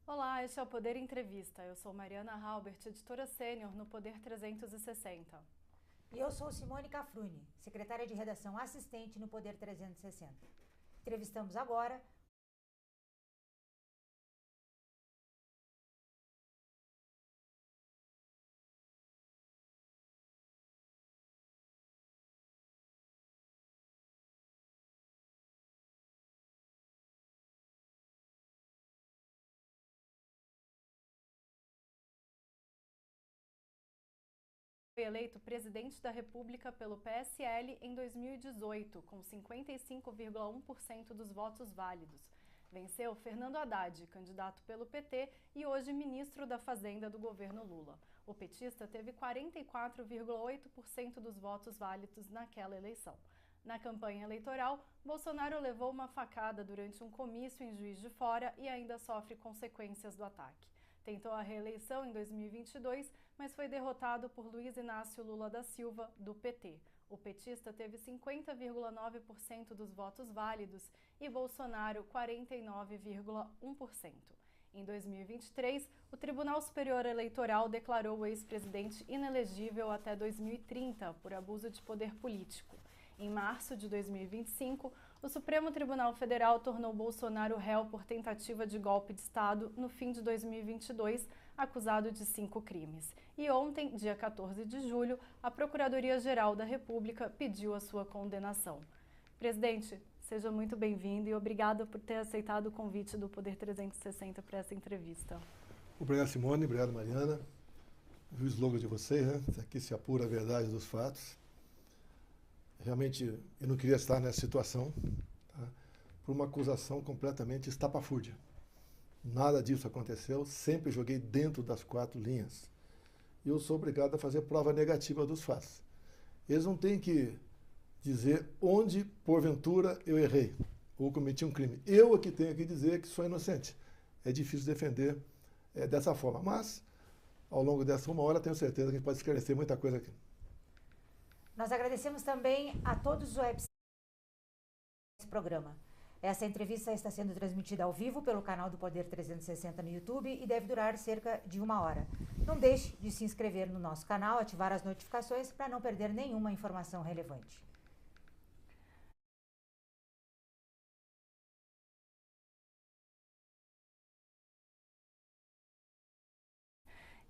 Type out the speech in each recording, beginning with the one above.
Olá, este é o Poder Entrevista. Eu sou Mariana Halbert, editora sênior no Poder 360. E eu sou Simone Cafrune, secretária de redação assistente no Poder 360. Entrevistamos agora Foi eleito presidente da República pelo PSL em 2018, com 55,1% dos votos válidos. Venceu Fernando Haddad, candidato pelo PT e hoje ministro da Fazenda do governo Lula. O petista teve 44,8% dos votos válidos naquela eleição. Na campanha eleitoral, Bolsonaro levou uma facada durante um comício em Juiz de Fora e ainda sofre consequências do ataque. Tentou a reeleição em 2022, mas foi derrotado por Luiz Inácio Lula da Silva, do PT. O petista teve 50,9% dos votos válidos e Bolsonaro 49,1%. Em 2023, o Tribunal Superior Eleitoral declarou o ex-presidente inelegível até 2030 por abuso de poder político. Em março de 2025, o Supremo Tribunal Federal tornou Bolsonaro réu por tentativa de golpe de Estado no fim de 2022, acusado de 5 crimes. E ontem, dia 14 de julho, a Procuradoria-Geral da República pediu a sua condenação. Presidente, seja muito bem-vindo e obrigada por ter aceitado o convite do Poder 360 para essa entrevista. Obrigado, Simone. Obrigado, Mariana. Vi o slogan de vocês, né? Aqui se apura a verdade dos fatos. Realmente, eu não queria estar nessa situação, tá? Por uma acusação completamente estapafúrdia. Nada disso aconteceu, sempre joguei dentro das 4 linhas. E eu sou obrigado a fazer prova negativa dos fatos. Eles não têm que dizer onde, porventura, eu errei ou cometi um crime. Eu é que tenho que dizer que sou inocente. É difícil defender dessa forma, mas, ao longo dessa 1 hora, tenho certeza que a gente pode esclarecer muita coisa aqui. Nós agradecemos também a todos os websites desse programa. Essa entrevista está sendo transmitida ao vivo pelo canal do Poder 360 no YouTube e deve durar cerca de 1 hora. Não deixe de se inscrever no nosso canal, ativar as notificações para não perder nenhuma informação relevante.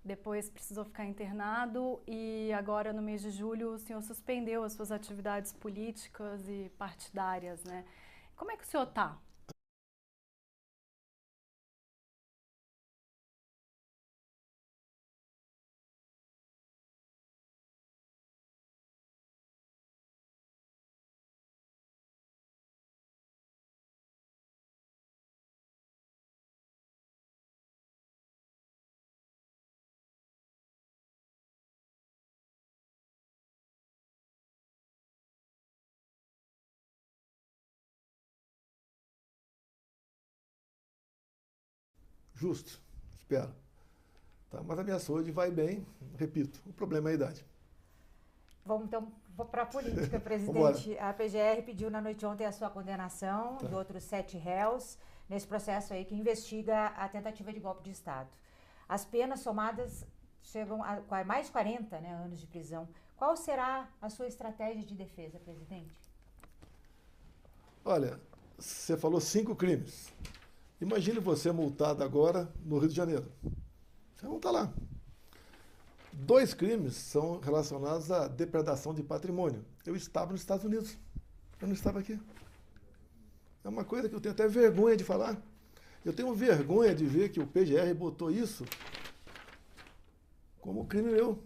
Depois precisou ficar internado e agora, no mês de julho, o senhor suspendeu as suas atividades políticas e partidárias, né? Como é que o senhor está? Justo, espero. Tá? Mas a minha saúde vai bem, repito, o problema é a idade. Vamos então para a política, presidente. A PGR pediu na noite de ontem a sua condenação de outros 7 réus nesse processo aí que investiga a tentativa de golpe de Estado. As penas somadas chegam a mais de 40 anos de prisão. Qual será a sua estratégia de defesa, presidente? Olha, você falou 5 crimes. Imagine você multado agora no Rio de Janeiro. Você não está lá. 2 crimes são relacionados à depredação de patrimônio. Eu estava nos Estados Unidos. Eu não estava aqui. É uma coisa que eu tenho até vergonha de falar. Eu tenho vergonha de ver que o PGR botou isso como crime meu.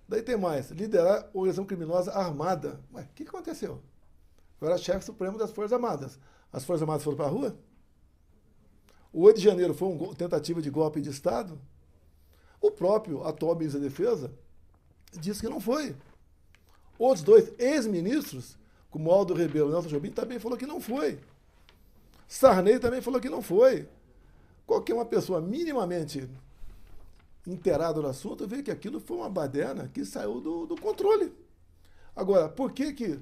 Daí tem mais. Liderar organização criminosa armada. Mas o que aconteceu? Eu era chefe supremo das Forças Armadas. As Forças Armadas foram para a rua? O 8 de janeiro foi uma tentativa de golpe de Estado? O próprio atual ministro da Defesa disse que não foi. Outros 2 ex-ministros, como Aldo Rebelo e Nelson Jobim, também falou que não foi. Sarney também falou que não foi. Qualquer uma pessoa minimamente inteirada no assunto vê que aquilo foi uma baderna que saiu do controle. Agora, por que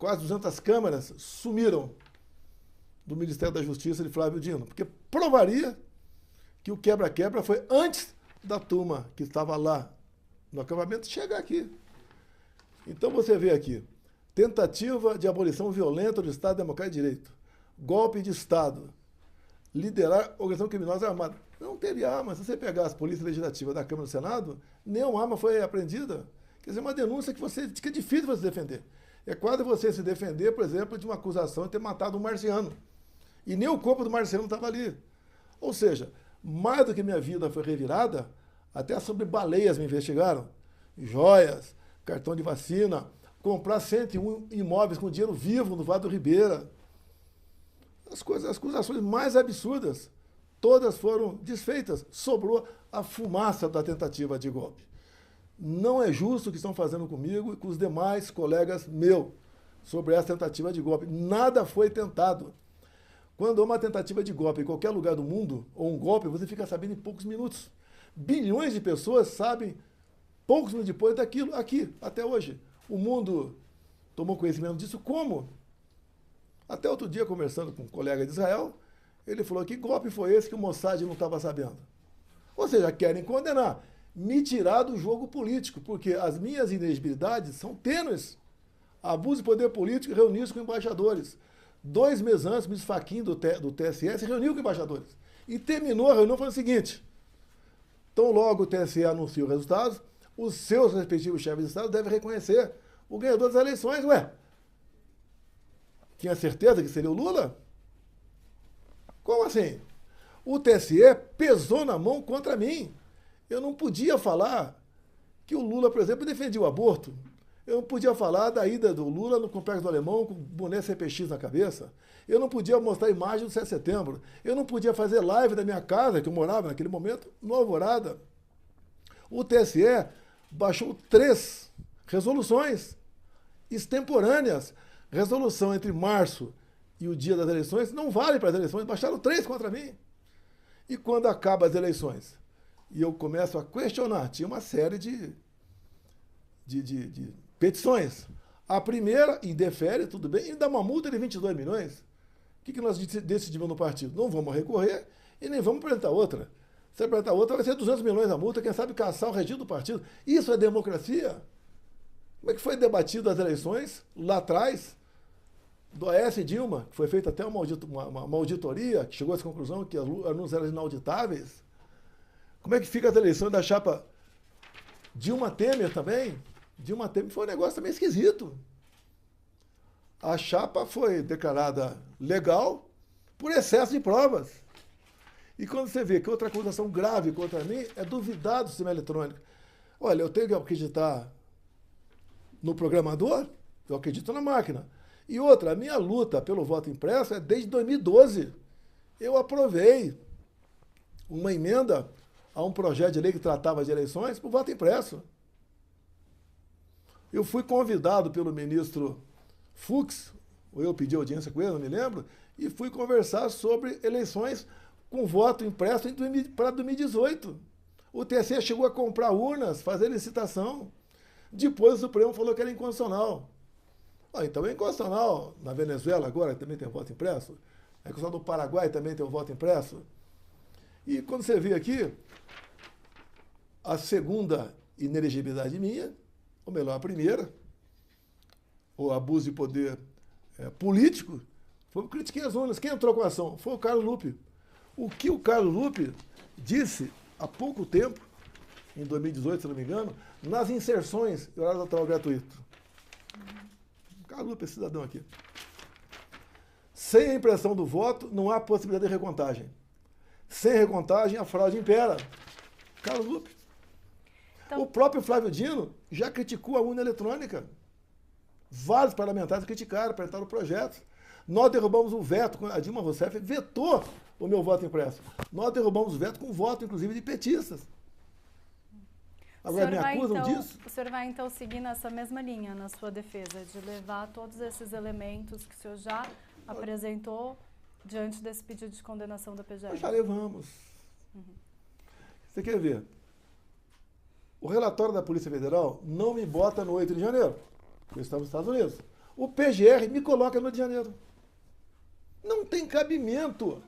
quase 200 câmeras sumiram do Ministério da Justiça de Flávio Dino, porque provaria que o quebra-quebra foi antes da turma que estava lá no acampamento chegar aqui. Então você vê aqui, tentativa de abolição violenta do Estado Democrático de Direito, golpe de Estado, liderar organização criminosa armada. Não teve arma. Se você pegar as polícias legislativas da Câmara e do Senado, nenhuma arma foi apreendida. Quer dizer, uma denúncia que é difícil você defender. É quase você se defender, por exemplo, de uma acusação de ter matado um marciano. E nem o corpo do marciano estava ali. Ou seja, mais do que minha vida foi revirada, até sobre baleias me investigaram. Joias, cartão de vacina, comprar 101 imóveis com dinheiro vivo no Vale do Ribeira. As acusações mais absurdas, todas foram desfeitas. Sobrou a fumaça da tentativa de golpe. Não é justo o que estão fazendo comigo e com os demais colegas meus sobre essa tentativa de golpe. Nada foi tentado. Quando há uma tentativa de golpe em qualquer lugar do mundo, ou um golpe, você fica sabendo em poucos minutos. Bilhões de pessoas sabem poucos minutos depois daquilo, aqui, até hoje. O mundo tomou conhecimento disso como? Até outro dia, conversando com um colega de Israel, ele falou que golpe foi esse que o Mossad não estava sabendo. Ou seja, querem condenar, me tirar do jogo político, porque as minhas inelegibilidades são tênues. Abuso de poder político, reunir-se com embaixadores. 2 meses antes, o ministro Fachin do TSE se reuniu com embaixadores. E terminou a reunião falando o seguinte: tão logo o TSE anuncia os resultados, os seus respectivos chefes de Estado devem reconhecer o ganhador das eleições. Ué, tinha certeza que seria o Lula? Como assim? O TSE pesou na mão contra mim. Eu não podia falar que o Lula, por exemplo, defendia o aborto. Eu não podia falar da ida do Lula no Complexo do Alemão com boné CPX na cabeça. Eu não podia mostrar a imagem do 7 de setembro. Eu não podia fazer live da minha casa, que eu morava naquele momento, no Alvorada. O TSE baixou 3 resoluções extemporâneas. Resolução entre março e o dia das eleições não vale para as eleições. Baixaram 3 contra mim. E quando acabam as eleições e eu começo a questionar, tinha uma série de petições. A primeira, indefere, tudo bem, e dá uma multa de 22 milhões. O que nós decidimos no partido? Não vamos recorrer e nem vamos apresentar outra. Se apresentar outra, vai ser 200 milhões a multa, quem sabe caçar o regime do partido. Isso é democracia? Como é que foi debatido as eleições lá atrás, do Aécio e Dilma, que foi feita até uma auditoria, que chegou a essa conclusão que as urnas eram inauditáveis? Como é que fica as eleições da chapa Dilma Temer também? Dilma Temer foi um negócio também esquisito. A chapa foi declarada legal por excesso de provas. E quando você vê que outra acusação grave contra mim é duvidar do sistema eletrônico. Olha, eu tenho que acreditar no programador, eu acredito na máquina. E outra, a minha luta pelo voto impresso é desde 2012. Eu aprovei uma emenda a um projeto de lei que tratava de eleições por voto impresso. Eu fui convidado pelo ministro Fux, ou eu pedi audiência com ele, não me lembro, e fui conversar sobre eleições com voto impresso para 2018. O TSE chegou a comprar urnas, fazer licitação. Depois o Supremo falou que era inconstitucional. Então é inconstitucional na Venezuela agora, que também tem voto impresso. É inconstitucional no Paraguai, também tem o voto impresso. E quando você vê aqui, a segunda inelegibilidade minha, ou melhor, a primeira, o abuso de poder político, foi porque eu critiquei as urnas. Quem entrou com a ação? Foi o Carlos Lupe. O que o Carlos Lupe disse há pouco tempo, em 2018, se não me engano, nas inserções de horário eleitoral gratuito. Carlos Lupe, esse cidadão aqui. Sem a impressão do voto, não há possibilidade de recontagem. Sem recontagem, a fraude impera. Carlos Lupe. Então, o próprio Flávio Dino já criticou a urna eletrônica. Vários parlamentares criticaram, apresentaram projetos. Nós derrubamos o veto, a Dilma Rousseff vetou o meu voto impresso. Nós derrubamos o veto com voto, inclusive, de petistas. Agora me acusam disso? O senhor vai, então, seguir nessa mesma linha na sua defesa, de levar todos esses elementos que o senhor já apresentou diante desse pedido de condenação da PGR? Nós já levamos. Você quer ver? O relatório da Polícia Federal não me bota no 8 de janeiro, porque estamos nos Estados Unidos. O PGR me coloca no Rio de Janeiro. Não tem cabimento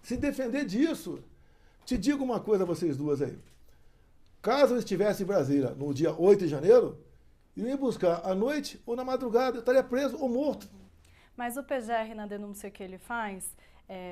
se defender disso. Te digo uma coisa a vocês duas aí. Caso eu estivesse em Brasília no dia 8 de janeiro, eu ia buscar à noite ou na madrugada, eu estaria preso ou morto. Mas o PGR, na denúncia que ele faz,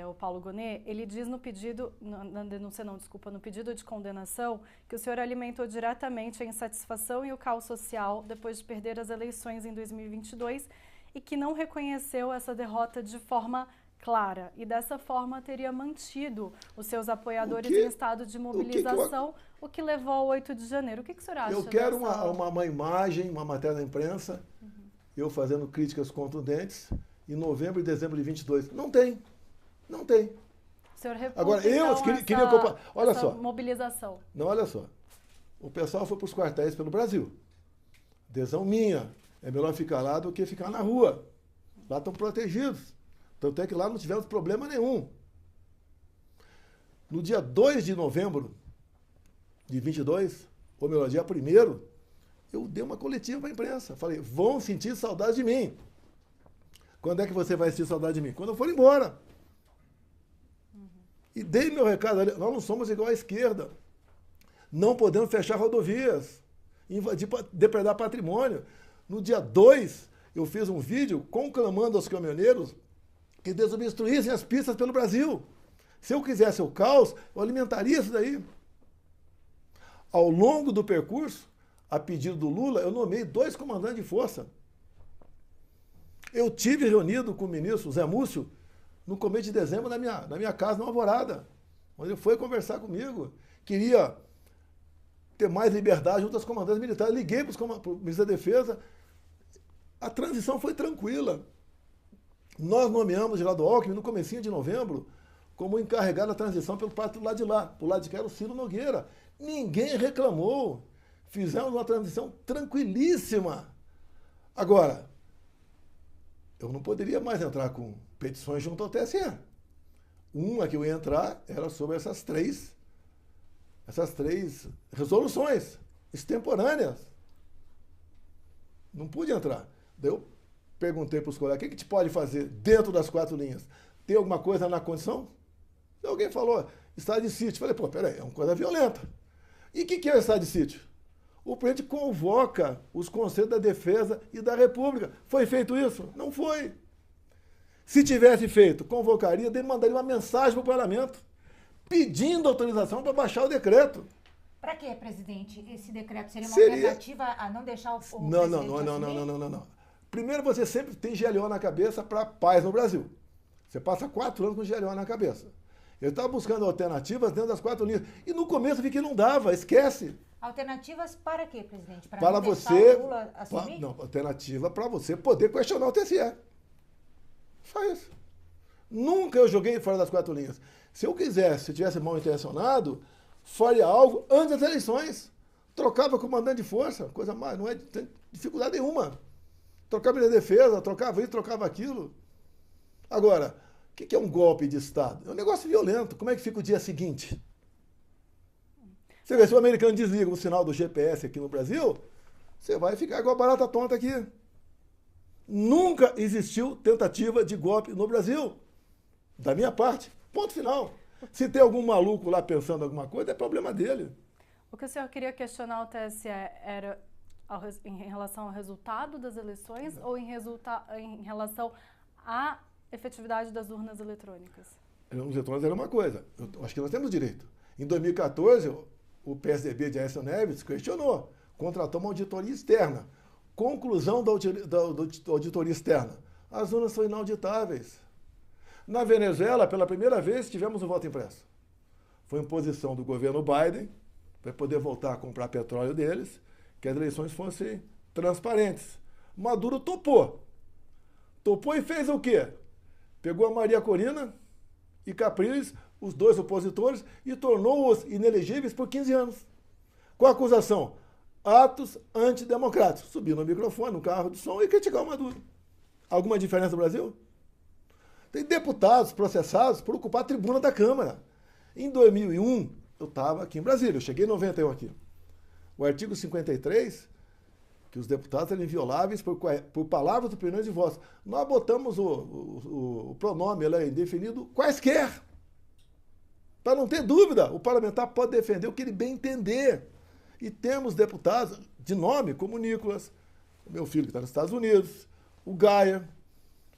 o Paulo Gonet, ele diz no pedido, na denúncia não, desculpa, no pedido de condenação, que o senhor alimentou diretamente a insatisfação e o caos social depois de perder as eleições em 2022 e que não reconheceu essa derrota de forma clara e dessa forma teria mantido os seus apoiadores em estado de mobilização, o que levou ao 8 de janeiro. O que o senhor acha? Eu quero uma imagem, uma matéria na imprensa, eu fazendo críticas contundentes, em novembro e dezembro de 22. Não tem. Não tem. O senhor reputa, agora, eu queria comparar. Olha só. Mobilização. Não, olha só. O pessoal foi para os quartéis pelo Brasil. Adesão minha. É melhor ficar lá do que ficar na rua. Lá estão protegidos. Tanto é que lá não tivemos problema nenhum. No dia 2 de novembro de 22, ou melhor, dia 1º, eu dei uma coletiva para a imprensa. Falei, vão sentir saudade de mim. Quando é que você vai sentir saudade de mim? Quando eu for embora. E dei meu recado ali, nós não somos igual à esquerda. Não podemos fechar rodovias, invadir, depredar patrimônio. No dia 2, eu fiz um vídeo conclamando aos caminhoneiros que desobstruíssem as pistas pelo Brasil. Se eu quisesse o caos, eu alimentaria isso daí. Ao longo do percurso, a pedido do Lula, eu nomeei 2 comandantes de força. Eu tive reunido com o ministro Zé Múcio no começo de dezembro na minha casa, na Alvorada, onde ele foi conversar comigo. Queria ter mais liberdade junto aos comandantes militares. Liguei para o ministro da Defesa. A transição foi tranquila. Nós nomeamos Geraldo Alckmin no comecinho de novembro como encarregado da transição pelo parte do lado de lá. Do lado de cá era o Ciro Nogueira. Ninguém reclamou. Fizemos uma transição tranquilíssima. Agora, eu não poderia mais entrar com petições junto ao TSE. Uma que eu ia entrar era sobre essas três resoluções extemporâneas. Não pude entrar. Daí eu perguntei para os colegas, o que a gente pode fazer dentro das 4 linhas? Tem alguma coisa na Constituição? E alguém falou, estado de sítio. Falei, pô, peraí, é uma coisa violenta. E o que é o estado de sítio? O presidente convoca os Conselhos da Defesa e da República. Foi feito isso? Não foi. Se tivesse feito, convocaria, mandaria uma mensagem para o parlamento, pedindo autorização para baixar o decreto. Para quê, presidente? Esse decreto seria uma alternativa a não deixar o presidente Não. Primeiro, você sempre tem GLO na cabeça para paz no Brasil. Você passa 4 anos com GLO na cabeça. Eu estava buscando alternativas dentro das 4 linhas. E no começo eu vi que não dava, esquece. Alternativas para quê, presidente? Para não você, o Lula assumir? Não, alternativa para você poder questionar o TSE. Só isso. Nunca eu joguei fora das 4 linhas. Se eu quisesse, se tivesse mal intencionado, faria algo antes das eleições. Trocava comandante de força, coisa mais, não é tem dificuldade nenhuma. Trocava de defesa, trocava isso, trocava aquilo. Agora, o que é um golpe de Estado? É um negócio violento. Como é que fica o dia seguinte? Você vê, se o americano desliga o sinal do GPS aqui no Brasil, você vai ficar igual a barata tonta aqui. Nunca existiu tentativa de golpe no Brasil. Da minha parte. Ponto final. Se tem algum maluco lá pensando alguma coisa, é problema dele. O que o senhor queria questionar o TSE era em relação ao resultado das eleições ou em relação à efetividade das urnas eletrônicas? Urnas eletrônicas era uma coisa. Eu acho que nós temos direito. Em 2014, o PSDB de Aécio Neves questionou, contratou uma auditoria externa. Conclusão da auditoria externa. As urnas são inauditáveis. Na Venezuela, pela primeira vez, tivemos um voto impresso. Foi imposição do governo Biden, para poder voltar a comprar petróleo deles, que as eleições fossem transparentes. Maduro topou. Topou e fez o quê? Pegou a Maria Corina e Capriles, os 2 opositores, e tornou-os inelegíveis por 15 anos. Com a acusação, atos antidemocráticos. Subir no microfone, no carro de som e criticar o Maduro. Alguma diferença no Brasil? Tem deputados processados por ocupar a tribuna da Câmara. Em 2001, eu estava aqui em Brasília, eu cheguei em 91 aqui. O artigo 53 que os deputados eram invioláveis por palavras, opiniões e votos. Nós botamos o pronome ela é indefinido quaisquer. Para não ter dúvida, o parlamentar pode defender o que ele bem entender. E temos deputados de nome, como o Nicolas, o meu filho que está nos Estados Unidos, o Gaia,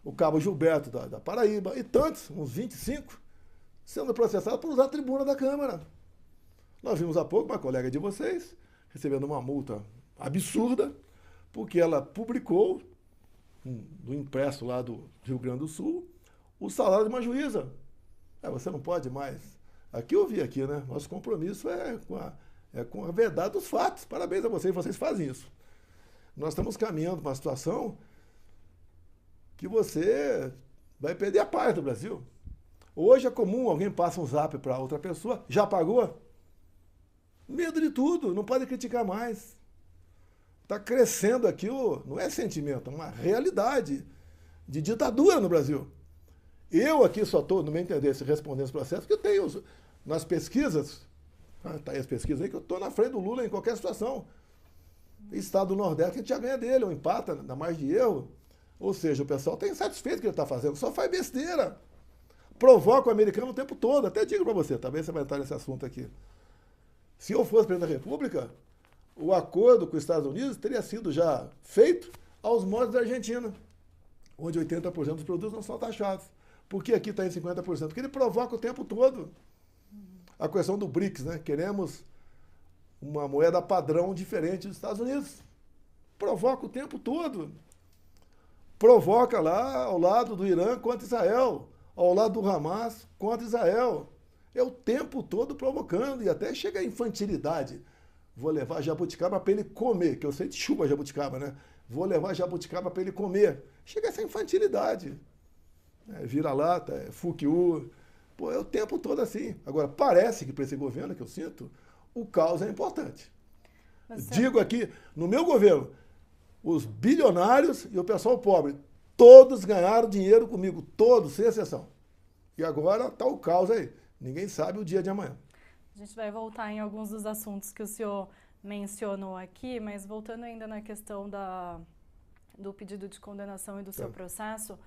o Cabo Gilberto da Paraíba, e tantos, uns 25, sendo processados por usar a tribuna da Câmara. Nós vimos há pouco uma colega de vocês recebendo uma multa absurda, porque ela publicou, do impresso lá do Rio Grande do Sul, o salário de uma juíza. Você não pode mais. Aqui eu vi aqui, né? Nosso compromisso é com a verdade dos fatos. Parabéns a vocês fazem isso. Nós estamos caminhando para uma situação que você vai perder a paz do Brasil. Hoje é comum alguém passa um zap para outra pessoa, já pagou? Medo de tudo, não pode criticar mais. Está crescendo aqui, não é sentimento, é uma realidade de ditadura no Brasil. Eu aqui só estou, no meu entender, respondendo esse processo, porque eu tenho nas pesquisas, tá aí as pesquisas aí, que eu estou na frente do Lula em qualquer situação. Estado do Nordeste, a gente já ganha dele, ou empata na margem de erro. Ou seja, o pessoal está insatisfeito com o que ele está fazendo, só faz besteira. Provoca o americano o tempo todo. Até digo para você, talvez você vai entrar nesse assunto aqui. Se eu fosse presidente da República, o acordo com os Estados Unidos teria sido já feito aos moldes da Argentina, onde 80% dos produtos não são taxados. Por que aqui está em 50%? Porque ele provoca o tempo todo. A questão do BRICS, né? Queremos uma moeda padrão diferente dos Estados Unidos. Provoca o tempo todo. Provoca lá ao lado do Irã contra Israel, ao lado do Hamas contra Israel. É o tempo todo provocando e até chega a infantilidade. Vou levar jabuticaba para ele comer, que eu sei de chuva jabuticaba, né? Vou levar jabuticaba para ele comer. Chega essa infantilidade. Vira-lata, fukiu. Pô, é o tempo todo assim. Agora, parece que para esse governo que eu sinto, o caos é importante. Digo aqui, no meu governo, os bilionários e o pessoal pobre, todos ganharam dinheiro comigo, todos, sem exceção. E agora está o caos aí. Ninguém sabe o dia de amanhã. A gente vai voltar em alguns dos assuntos que o senhor mencionou aqui, mas voltando ainda na questão do pedido de condenação e do seu processo,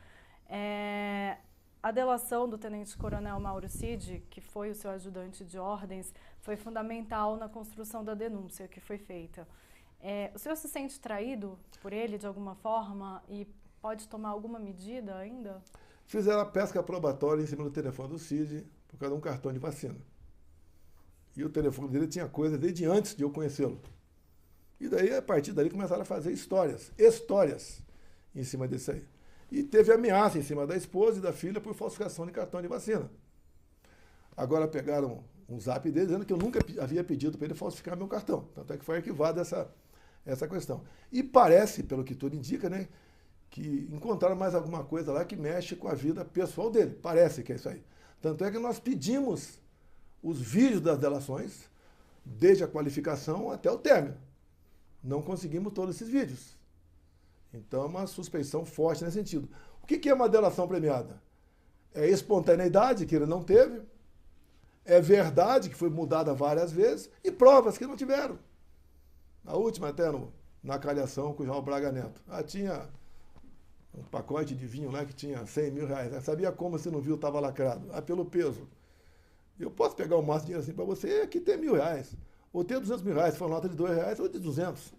a delação do tenente-coronel Mauro Cid, que foi o seu ajudante de ordens, foi fundamental na construção da denúncia que foi feita. O senhor se sente traído por ele de alguma forma e pode tomar alguma medida ainda? Fizeram a pesca probatória em cima do telefone do Cid por causa de um cartão de vacina. E o telefone dele tinha coisa desde antes de eu conhecê-lo. E daí, a partir dali, começaram a fazer histórias em cima desse aí. E teve ameaça em cima da esposa e da filha por falsificação de cartão de vacina. Agora pegaram um zap dele dizendo que eu nunca havia pedido para ele falsificar meu cartão. Tanto é que foi arquivada essa questão. E parece, pelo que tudo indica, né, que encontraram mais alguma coisa lá que mexe com a vida pessoal dele. Parece que é isso aí. Tanto é que nós pedimos os vídeos das delações, desde a qualificação até o término. Não conseguimos todos esses vídeos. Então, é uma suspeição forte nesse sentido. O que é uma delação premiada? É espontaneidade, que ele não teve, é verdade, que foi mudada várias vezes, e provas que não tiveram. A última, até na calhação com o João Braga Neto. Tinha um pacote de vinho lá que tinha 100 mil reais. Sabia como, se não viu, estava lacrado. Pelo peso. Eu posso pegar o máximo de dinheiro assim para você, aqui tem 1.000 reais. Ou tem 200 mil reais, se for nota de 2 reais, ou de 200.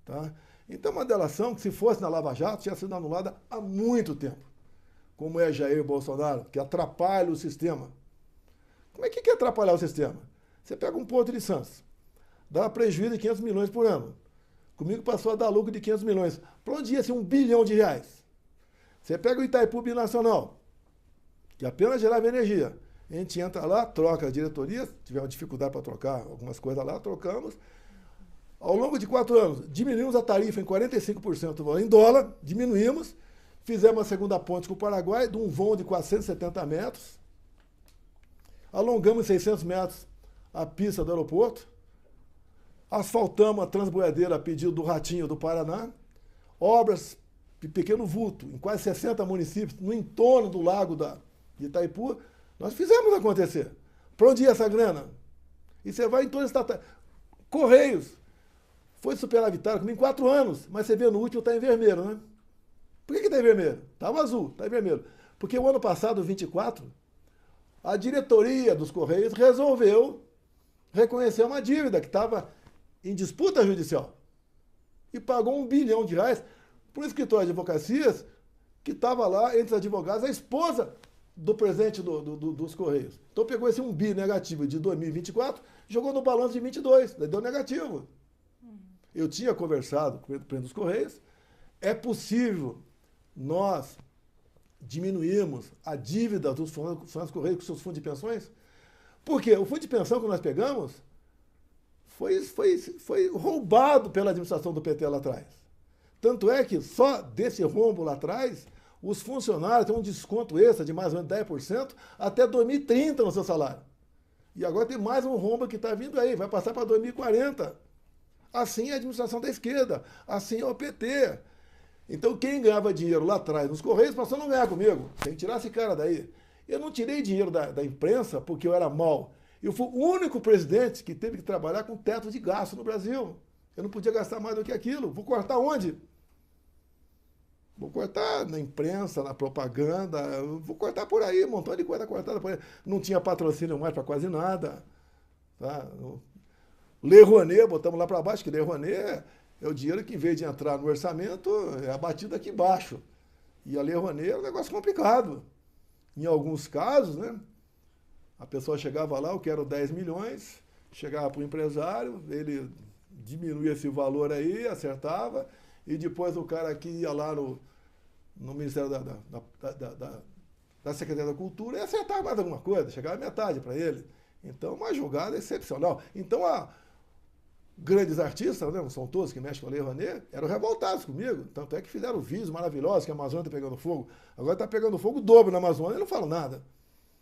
Tá? Então, uma delação que, se fosse na Lava Jato, tinha sido anulada há muito tempo. Como é Jair Bolsonaro, que atrapalha o sistema. Como é que é atrapalhar o sistema? Você pega um Porto de Santos, dá prejuízo de 500 milhões por ano. Comigo passou a dar lucro de 500 milhões. Para onde ia ser 1 bilhão de reais? Você pega o Itaipu Binacional, que apenas gerava energia. A gente entra lá, troca a diretoria, tivemos dificuldade para trocar algumas coisas lá, trocamos. Ao longo de 4 anos, diminuímos a tarifa em 45% em dólar, diminuímos, fizemos a segunda ponte com o Paraguai, de um voo de 470 metros, alongamos 600 metros a pista do aeroporto, asfaltamos a Transboiadeira a pedido do Ratinho do Paraná, obras de pequeno vulto em quase 60 municípios, no entorno do lago de Itaipu, nós fizemos acontecer. Para onde ia essa grana? E você vai em todas as estatais. Correios. foi superavitário comigo em 4 anos, mas você vê no último está em vermelho, né? Por que está em vermelho? Estava azul, está em vermelho. Porque o ano passado, 24, a diretoria dos Correios resolveu reconhecer uma dívida que estava em disputa judicial. E pagou R$1 bilhão para um escritório de advocacias que estava lá, entre os advogados, a esposa do presidente dos Correios. Então pegou esse 1 bi negativo de 2024, jogou no balanço de 22, daí deu negativo. Eu tinha conversado com o presidente dos Correios, é possível nós diminuirmos a dívida dos funcionários dos Correios com seus fundos de pensões? Porque o fundo de pensão que nós pegamos foi roubado pela administração do PT lá atrás. Tanto é que só desse rombo lá atrás, os funcionários têm um desconto extra de mais ou menos 10% até 2030 no seu salário. E agora tem mais um rombo que está vindo aí, vai passar para 2040. Assim é a administração da esquerda, assim é o PT. Então quem ganhava dinheiro lá atrás nos Correios passou a não ganhar comigo. Tem que tirar esse cara daí. Eu não tirei dinheiro da imprensa porque eu era mau. Eu fui o único presidente que teve que trabalhar com teto de gasto no Brasil. Eu não podia gastar mais do que aquilo. Vou cortar onde? Vou cortar na imprensa, na propaganda, vou cortar por aí, um montão de coisa cortada por aí. Não tinha patrocínio mais para quase nada. Tá? Lei Rouanet, botamos lá para baixo, que Lei Rouanet é o dinheiro que, em vez de entrar no orçamento, é abatido aqui embaixo. E a Lei Rouanet é um negócio complicado. Em alguns casos, né, a pessoa chegava lá, eu quero 10 milhões, chegava para o empresário, ele diminuía esse valor aí, acertava, e depois o cara aqui ia lá no Ministério da Secretaria da Cultura e acertava mais alguma coisa, chegava metade para ele. Então, uma jogada excepcional. Então, grandes artistas, né, não são todos que mexem com a Lei Rouanet, eram revoltados comigo. Tanto é que fizeram vídeos maravilhosos que a Amazônia está pegando fogo. Agora está pegando fogo o dobro na Amazônia e não falam nada.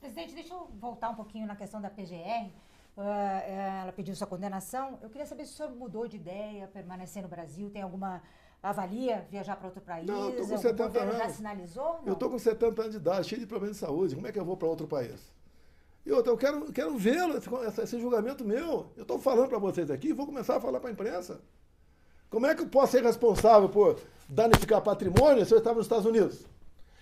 Presidente, deixa eu voltar um pouquinho na questão da PGR. Ela pediu sua condenação. Eu queria saber se o senhor mudou de ideia, permanecer no Brasil, tem alguma avalia viajar para outro país? Não, eu estou com 70 anos. Já sinalizou? Não? Eu estou com 70 anos de idade, cheio de problemas de saúde. Como é que eu vou para outro país? E outra, eu quero vê-lo, esse julgamento meu. Eu estou falando para vocês aqui, vou começar a falar para a imprensa. Como é que eu posso ser responsável por danificar patrimônio se eu estava nos Estados Unidos?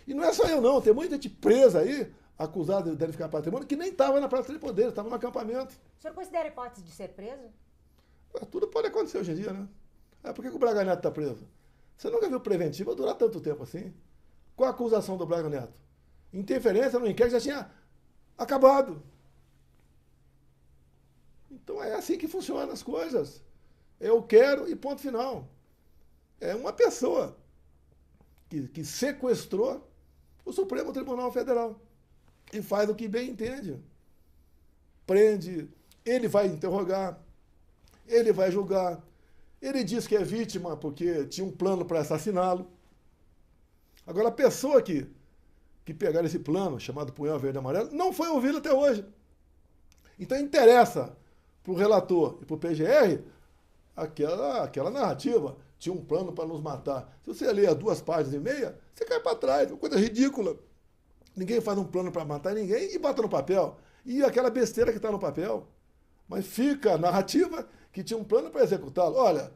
E não é só eu não, tem muita gente presa aí, acusada de danificar patrimônio, que nem estava na Praça de Poder, estava no acampamento. O senhor considera a hipótese de ser preso? Tudo pode acontecer hoje em dia, né? Por que o Braga Neto está preso? Você nunca viu preventivo durar tanto tempo assim? Qual a acusação do Braga Neto? Interferência no inquérito já tinha acabado. Então é assim que funcionam as coisas. Eu quero e ponto final. É uma pessoa que sequestrou o Supremo Tribunal Federal e faz o que bem entende. Prende, ele vai interrogar, ele vai julgar, ele diz que é vítima porque tinha um plano para assassiná-lo. Agora, a pessoa que pegaram esse plano, chamado Punhal Verde e Amarelo, não foi ouvido até hoje. Então interessa para o relator e para o PGR aquela narrativa. Tinha um plano para nos matar. Se você ler 2 páginas e meia, você cai para trás, uma coisa ridícula. Ninguém faz um plano para matar ninguém e bota no papel. E aquela besteira que está no papel. Mas fica a narrativa que tinha um plano para executá-lo. Olha,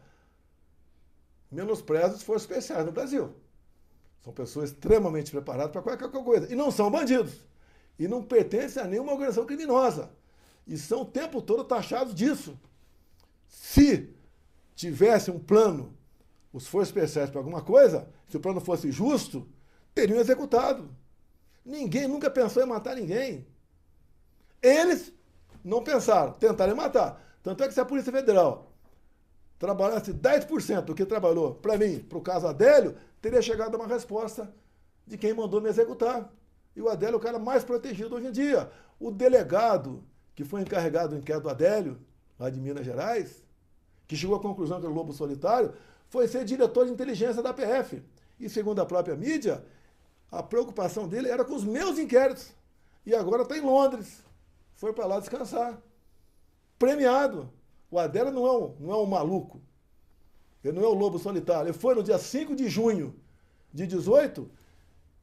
menospreza os forças especiais no Brasil. São pessoas extremamente preparadas para qualquer coisa. E não são bandidos. E não pertencem a nenhuma organização criminosa. E são o tempo todo taxados disso. Se tivesse um plano, os forças especiais para alguma coisa, se o plano fosse justo, teriam executado. Ninguém nunca pensou em matar ninguém. Eles não pensaram, tentaram matar. Tanto é que se a Polícia Federal trabalhasse 10% do que trabalhou para mim, para o caso Adélio, teria chegado a uma resposta de quem mandou me executar. E o Adélio é o cara mais protegido hoje em dia. O delegado que foi encarregado do inquérito do Adélio, lá de Minas Gerais, que chegou à conclusão que era o lobo solitário, foi ser diretor de inteligência da PF. E segundo a própria mídia, a preocupação dele era com os meus inquéritos. E agora está em Londres. Foi para lá descansar. Premiado. O Adélio não é um maluco. Ele não é o lobo solitário. Ele foi no dia 5 de junho de 18,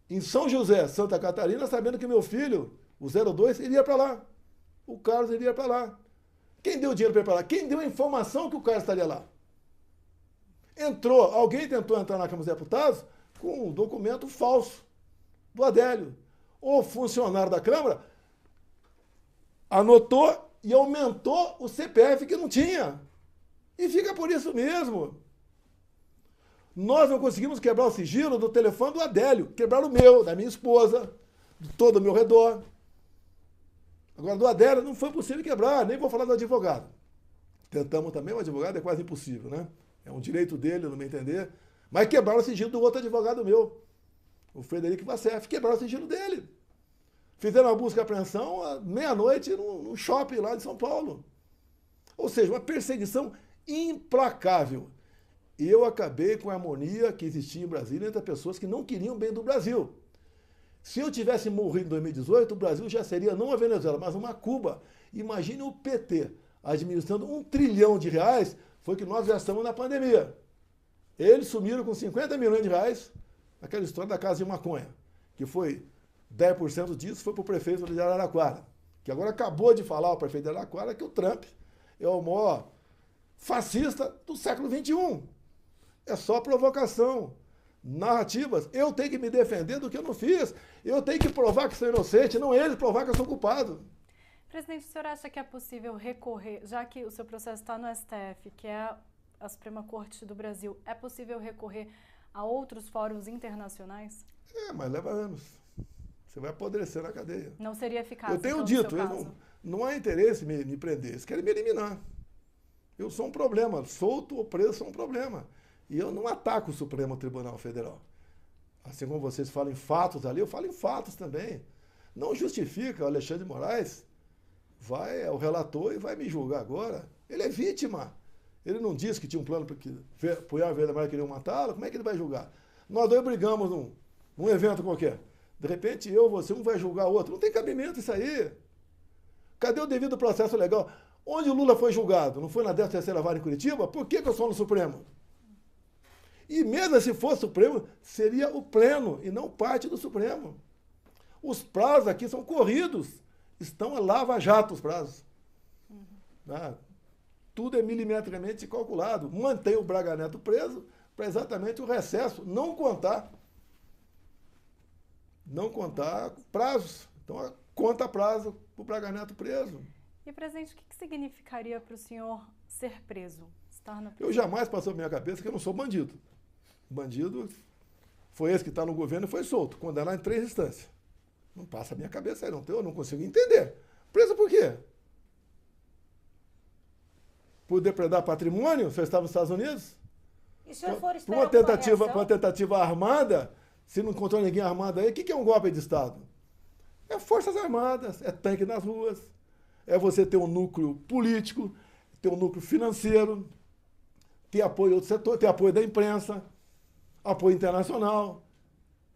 em São José, Santa Catarina, sabendo que meu filho, o 02, iria para lá. O Carlos iria para lá. Quem deu o dinheiro para ir para lá? Quem deu a informação que o Carlos estaria lá? Alguém tentou entrar na Câmara dos Deputados com um documento falso do Adélio. O funcionário da Câmara anotou e aumentou o CPF que não tinha. E fica por isso mesmo. Nós não conseguimos quebrar o sigilo do telefone do Adélio. Quebraram o meu, da minha esposa, de todo o meu redor. Agora, do Adélio não foi possível quebrar, nem vou falar do advogado. Tentamos também, o advogado é quase impossível, né? É um direito dele, no meu entender. Mas quebraram o sigilo do outro advogado meu, o Frederico Vassef. Quebraram o sigilo dele. Fizeram uma busca e apreensão à meia-noite no shopping lá de São Paulo. Ou seja, uma perseguição implacável. E eu acabei com a harmonia que existia em Brasília entre as pessoas que não queriam o bem do Brasil. Se eu tivesse morrido em 2018, o Brasil já seria não a Venezuela, mas uma Cuba. Imagine o PT administrando R$1 trilhão, foi o que nós gastamos na pandemia. Eles sumiram com R$50 milhões naquela história da casa de maconha, que foi 10% disso foi para o prefeito de Araraquara, que agora acabou de falar, o prefeito de Araraquara, que o Trump é o maior fascista do século XXI. É só provocação, narrativas. Eu tenho que me defender do que eu não fiz. Eu tenho que provar que sou inocente, não eles provar que eu sou culpado. Presidente, o senhor acha que é possível recorrer, já que o seu processo está no STF, que é a Suprema Corte do Brasil, é possível recorrer a outros fóruns internacionais? Mas leva anos. Você vai apodrecer na cadeia. Não seria eficaz? Eu tenho dito, não há interesse em me prender. Eles querem me eliminar. Eu sou um problema. Solto ou preso sou um problema. E eu não ataco o Supremo Tribunal Federal. Assim como vocês falam em fatos ali, eu falo em fatos também. Não justifica o Alexandre de Moraes é o relator e vai me julgar agora. Ele é vítima. Ele não disse que tinha um plano para que Punhal Verde e Amarelo queriam matá-lo. Como é que ele vai julgar? Nós dois brigamos num evento qualquer. De repente, você, um vai julgar o outro. Não tem cabimento isso aí. Cadê o devido processo legal? Onde o Lula foi julgado? Não foi na 13ª Vara em Curitiba? Por que eu sou no Supremo? E mesmo se fosse Supremo, seria o pleno e não parte do Supremo. Os prazos aqui são corridos. Estão a lava-jato os prazos. Tudo é milimetricamente calculado. Mantém o Braga Neto preso para exatamente o recesso. Não contar prazos. Então, conta prazo para o Braga Neto preso. E, presidente, o que significaria para o senhor ser preso? Estar na prisão? Eu jamais passou pela minha cabeça que eu não sou bandido. Bandido foi esse que está no governo e foi solto, condenado em 3 instâncias. Não passa a minha cabeça aí, eu não consigo entender. Preso por quê? Por depredar patrimônio? Você estava nos Estados Unidos? E se o senhor for esperar uma tentativa armada, se não encontrou ninguém armado aí, o que é um golpe de Estado? É Forças Armadas, é tanque nas ruas, é você ter um núcleo político, ter um núcleo financeiro, ter apoio de outro setor, ter apoio da imprensa, apoio internacional.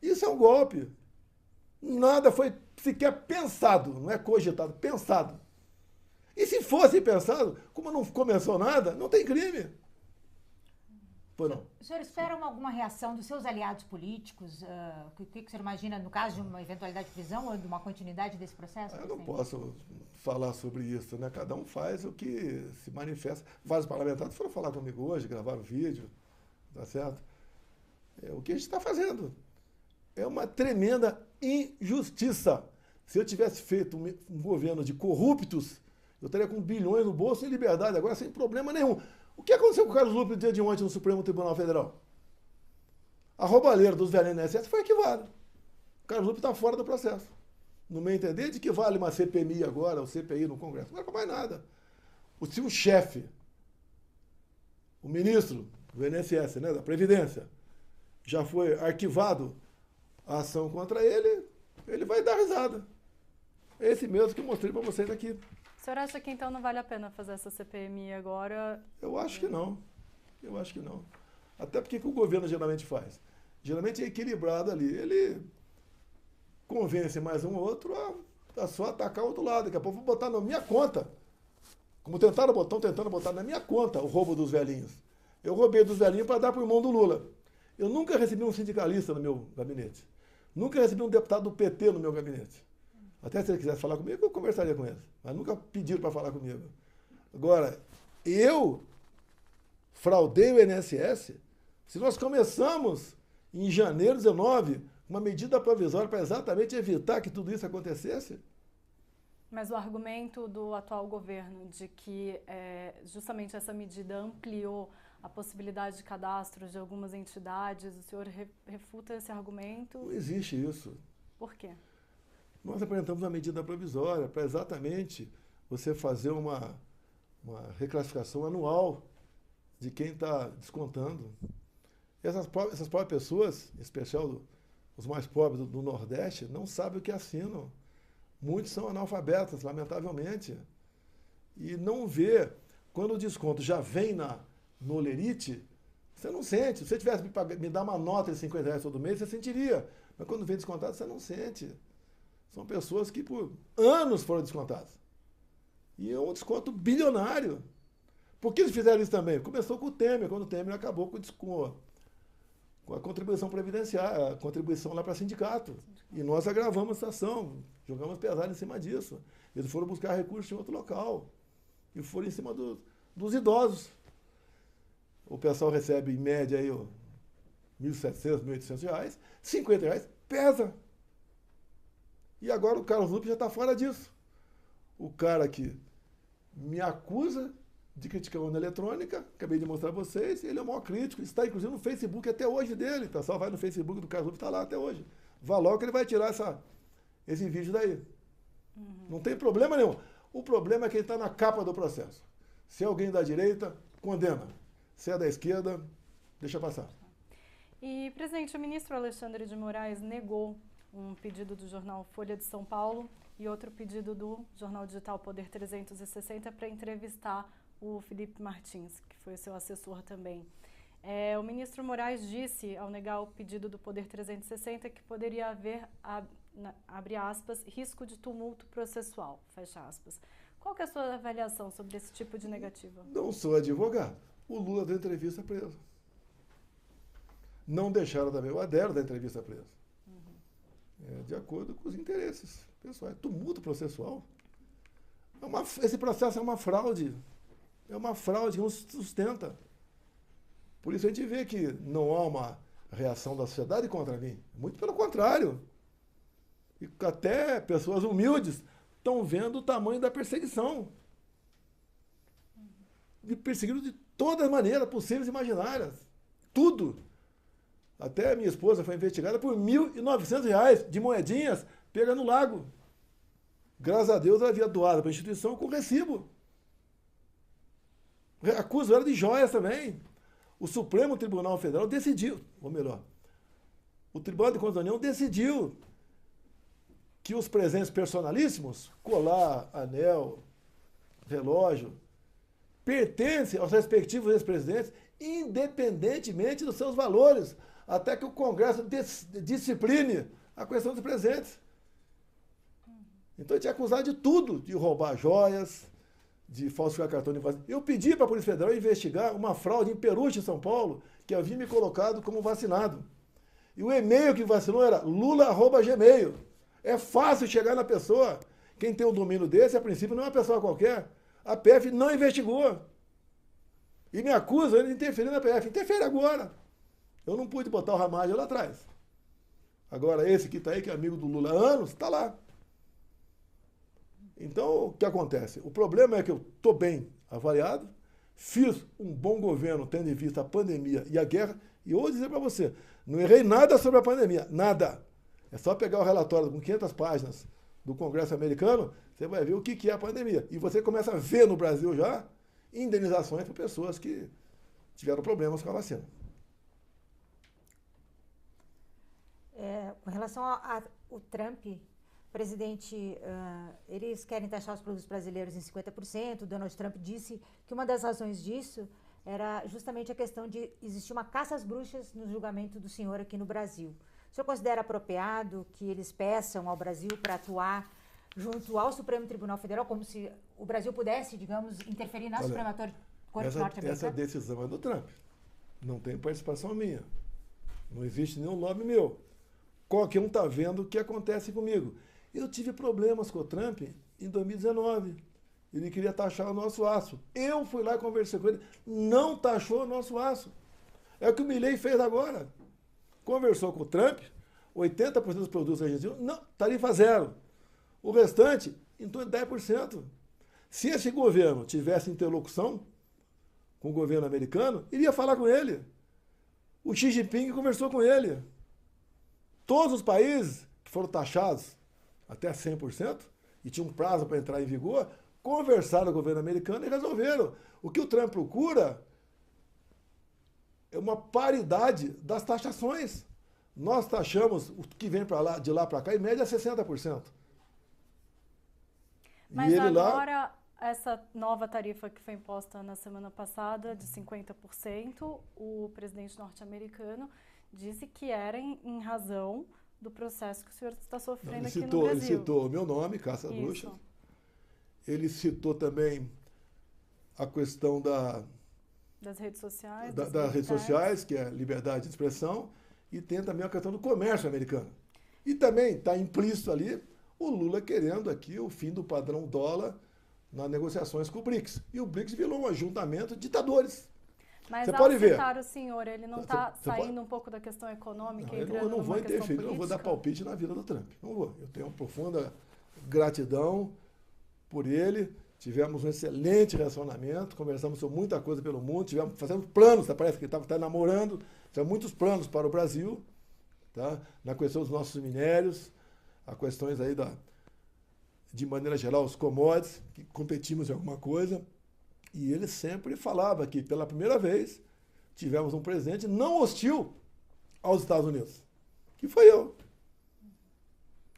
Isso é um golpe. Nada foi sequer pensado, não é cogitado, pensado. E se fosse pensado, como não começou nada, não tem crime. Pô, não. O senhor espera alguma reação dos seus aliados políticos? O que o senhor imagina no caso de uma eventualidade de prisão ou de uma continuidade desse processo? Eu não posso falar sobre isso, né? Cada um faz o que se manifesta. Vários parlamentares foram falar comigo hoje, gravaram vídeo, tá certo? É o que a gente está fazendo. É uma tremenda injustiça. Se eu tivesse feito um governo de corruptos, eu estaria com bilhões no bolso em liberdade, agora sem problema nenhum. O que aconteceu com o Carlos Lupe no dia de ontem no Supremo Tribunal Federal? A roubalheira dos velhos INSS foi equivada. O Carlos Lupe está fora do processo. No meu entender, de que vale uma CPMI agora, ou CPI no Congresso? Não vale para mais nada. Se o chefe, o ministro do INSS, né, da Previdência, já foi arquivado a ação contra ele, ele vai dar risada. É esse mesmo que eu mostrei para vocês aqui. O senhor acha que então não vale a pena fazer essa CPMI agora? Eu acho que não. Eu acho que não. Até porque o que o governo geralmente faz? Geralmente é equilibrado ali. Ele convence mais um ou outro a só atacar o outro lado. Daqui a pouco vou botar na minha conta. Como estão tentando botar na minha conta o roubo dos velhinhos. Eu roubei dos velhinhos para dar para o irmão do Lula. Eu nunca recebi um sindicalista no meu gabinete. Nunca recebi um deputado do PT no meu gabinete. Até se ele quisesse falar comigo, eu conversaria com eles. Mas nunca pediram para falar comigo. Agora, eu fraudei o INSS Se nós começamos em janeiro de 19, uma medida provisória para exatamente evitar que tudo isso acontecesse. Mas o argumento do atual governo de que justamente essa medida ampliou a possibilidade de cadastro de algumas entidades, o senhor refuta esse argumento? Não existe isso. Por quê? Nós apresentamos uma medida provisória para exatamente você fazer uma reclassificação anual de quem está descontando. Essas próprias pessoas, em especial os mais pobres do Nordeste, não sabem o que assinam. Muitos são analfabetas, lamentavelmente. E não vê, quando o desconto já vem no Olerite, você não sente. Se você tivesse me dar uma nota de R$50 todo mês, você sentiria. Mas quando vem descontado, você não sente. São pessoas que por anos foram descontadas. E é um desconto bilionário. Por que eles fizeram isso também? Começou com o Temer, quando o Temer acabou com a contribuição previdenciária, a contribuição lá para sindicato. E nós agravamos a situação, jogamos pesado em cima disso. Eles foram buscar recursos em outro local. E foram em cima dos idosos. O pessoal recebe, em média, aí, R$1.700, R$1.800, R$50 pesa. E agora o Carlos Lupe já está fora disso. O cara que me acusa de criticar a urna eletrônica, acabei de mostrar a vocês, ele é o maior crítico, está inclusive no Facebook até hoje dele, o pessoal vai no Facebook do Carlos Lupe, está lá até hoje. Vá logo que ele vai tirar esse vídeo daí. Não tem problema nenhum. O problema é que ele está na capa do processo. Se é alguém da direita, condena. Se é da esquerda, deixa passar. E, presidente, o ministro Alexandre de Moraes negou um pedido do jornal Folha de São Paulo e outro pedido do jornal digital Poder 360 para entrevistar o Felipe Martins, que foi seu assessor também. O ministro Moraes disse, ao negar o pedido do Poder 360, que poderia haver, abre aspas, risco de tumulto processual, fecha aspas. Qual que é a sua avaliação sobre esse tipo de negativa? Não sou advogado. O Lula deu entrevista preso. Não deixaram também o Adélio da entrevista preso. De acordo com os interesses pessoais. Tumulto processual. Esse processo é uma fraude. É uma fraude que não se sustenta. Por isso a gente vê que não há uma reação da sociedade contra mim. Muito pelo contrário. E até pessoas humildes estão vendo o tamanho da perseguição. Me perseguiram de todas as maneiras possíveis e imaginárias. Tudo. Até minha esposa foi investigada por R$1.900 de moedinhas pega no lago. Graças a Deus ela havia doado para a instituição com recibo. Acuso ela de joias também. O Supremo Tribunal Federal decidiu, ou melhor, o Tribunal de Contas da União decidiu que os presentes personalíssimos, colar, anel, relógio, pertencem aos respectivos ex-presidentes, independentemente dos seus valores, até que o Congresso discipline a questão dos presentes. Então ele tinha acusado de tudo, de roubar joias, de falsificar cartão de vacina. Eu pedi para a Polícia Federal investigar uma fraude em Peruche, em São Paulo, que havia me colocado como vacinado. E o e-mail que vacinou era lula@gmail. É fácil chegar na pessoa. Quem tem um domínio desse, a princípio, não é uma pessoa qualquer. A PF não investigou. E me acusa de interferir na PF. Interfere agora. Eu não pude botar o Ramalho lá atrás. Agora, esse que está aí, que é amigo do Lula há anos, está lá. Então, o que acontece? O problema é que eu estou bem avaliado, fiz um bom governo tendo em vista a pandemia e a guerra, e eu vou dizer para você, não errei nada sobre a pandemia, nada. É só pegar o relatório com 500 páginas do Congresso americano, você vai ver o que é a pandemia. E você começa a ver no Brasil já indenizações para pessoas que tiveram problemas com a vacina. Com relação ao Trump, presidente, eles querem taxar os produtos brasileiros em 50%. O Donald Trump disse que uma das razões disso era justamente a questão de existir uma caça às bruxas no julgamento do senhor aqui no Brasil. O senhor considera apropriado que eles peçam ao Brasil para atuar junto ao Supremo Tribunal Federal, como se o Brasil pudesse, digamos, interferir na Suprema Corte norte-americana? Essa decisão é do Trump. Não tem participação minha. Não existe nenhum lobby meu. Qualquer um está vendo o que acontece comigo. Eu tive problemas com o Trump em 2019. Ele queria taxar o nosso aço. Eu fui lá e conversei com ele. Não taxou o nosso aço. É o que o Milei fez agora. Conversou com o Trump, 80% dos produtos argentinos, não, tarifa zero. O restante, em torno de 10%. Se esse governo tivesse interlocução com o governo americano, iria falar com ele. O Xi Jinping conversou com ele. Todos os países que foram taxados até 100% e tinham um prazo para entrar em vigor, conversaram com o governo americano e resolveram. O que o Trump procura é uma paridade das taxações. Nós taxamos o que vem de lá para cá, em média, 60%. Mas e ele agora, essa nova tarifa que foi imposta na semana passada, de 50%, o presidente norte-americano disse que era em razão do processo que o senhor está sofrendo aqui no Brasil. Ele citou o meu nome, Caça Bruxa. Ele citou também a questão das redes sociais. Das redes sociais, que é liberdade de expressão, e tem também a questão do comércio americano. E também está implícito ali o Lula querendo aqui o fim do padrão dólar nas negociações com o BRICS. E o BRICS virou um ajuntamento de ditadores. Mas ao citar o senhor, ele não está saindo um pouco da questão econômica? Eu não vou interferir, eu não vou dar palpite na vida do Trump. Não vou. Eu tenho uma profunda gratidão por ele. Tivemos um excelente relacionamento, conversamos sobre muita coisa pelo mundo, fazendo planos, parece que ele estava namorando, tinha muitos planos para o Brasil, tá? Na questão dos nossos minérios, a questões aí de maneira geral, os commodities, que competimos em alguma coisa. E ele sempre falava que, pela primeira vez, tivemos um presidente não hostil aos Estados Unidos, que foi eu.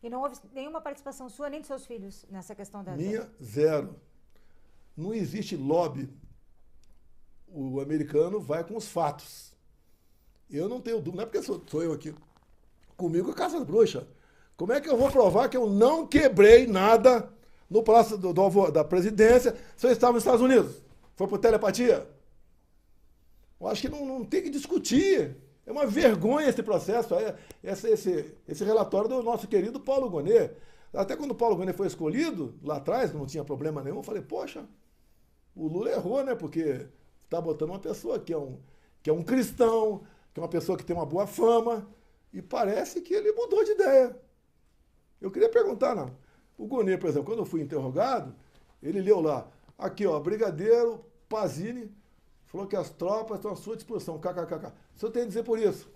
E não houve nenhuma participação sua nem de seus filhos nessa questão da... Minha, zero. Não existe lobby. O americano vai com os fatos. Eu não tenho dúvida, não é porque sou eu aqui. Comigo é Caça Bruxa. Como é que eu vou provar que eu não quebrei nada no Palácio da Presidência se eu estava nos Estados Unidos? Foi por telepatia? Eu acho que não tem que discutir. É uma vergonha esse processo, esse relatório do nosso querido Paulo Gonet. Até quando o Paulo Gonet foi escolhido, lá atrás, não tinha problema nenhum, eu falei, poxa, o Lula errou, né? Porque está botando uma pessoa que é um cristão, que é uma pessoa que tem uma boa fama, e parece que ele mudou de ideia. Eu queria perguntar, não. O Gonet, por exemplo, quando eu fui interrogado, ele leu lá, aqui, ó, Brigadeiro Pazini falou que as tropas estão à sua disposição, kkkk. O senhor tem a dizer por isso?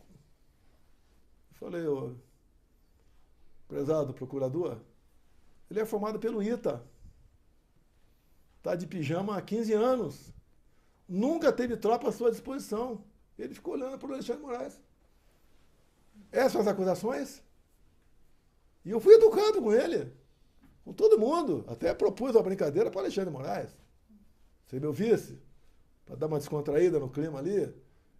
Eu falei, ô, prezado procurador, ele é formado pelo ITA. Está de pijama há 15 anos. Nunca teve tropa à sua disposição. Ele ficou olhando para o Alexandre de Moraes. Essas são as acusações? E eu fui educado com ele, com todo mundo. Até propus uma brincadeira para o Alexandre de Moraes. Ser meu vice, para dar uma descontraída no clima ali.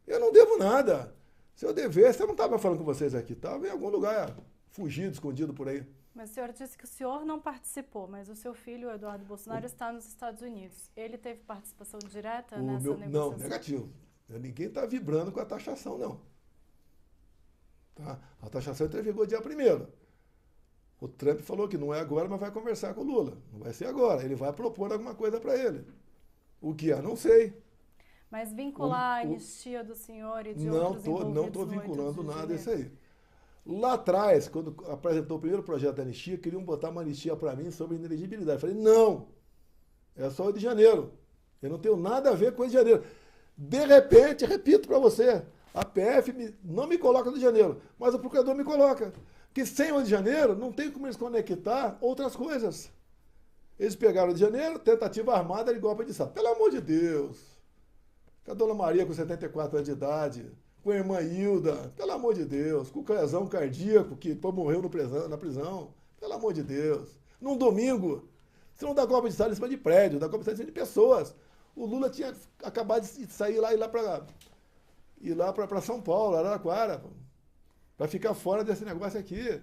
Eu não devo nada. Se eu devesse, eu não estava falando com vocês aqui. Estava em algum lugar fugido, escondido por aí. Mas o senhor disse que o senhor não participou, mas o seu filho, o Eduardo Bolsonaro, está nos Estados Unidos. Ele teve participação direta nessa negociação? Não, negativo. Ninguém está vibrando com a taxação, não. Tá? A taxação entra em vigor dia 1º. O Trump falou que não é agora, mas vai conversar com o Lula. Não vai ser agora. Ele vai propor alguma coisa para ele. O que é? Não sei. Mas vincular a anistia do senhor e de outros envolvidos não estou vinculando nada disso aí. Lá atrás, quando apresentou o primeiro projeto da anistia, queriam botar uma anistia para mim sobre inelegibilidade. Eu falei, não, é só o de janeiro. Eu não tenho nada a ver com o de janeiro. De repente, repito para você, a PF não me coloca no de janeiro, mas o procurador me coloca. Que sem o de janeiro, não tem como eles conectar outras coisas. Eles pegaram o de janeiro, tentativa armada de golpe de Estado. Pelo amor de Deus. Com a dona Maria com 74 anos de idade, com a irmã Hilda, pelo amor de Deus, com o lesão cardíaco que morreu na prisão, pelo amor de Deus. Num domingo, você não dá golpe de Estado em cima de prédio, dá golpe de Estado em cima de pessoas. O Lula tinha acabado de sair lá e ir lá para São Paulo, Araraquara, para ficar fora desse negócio aqui.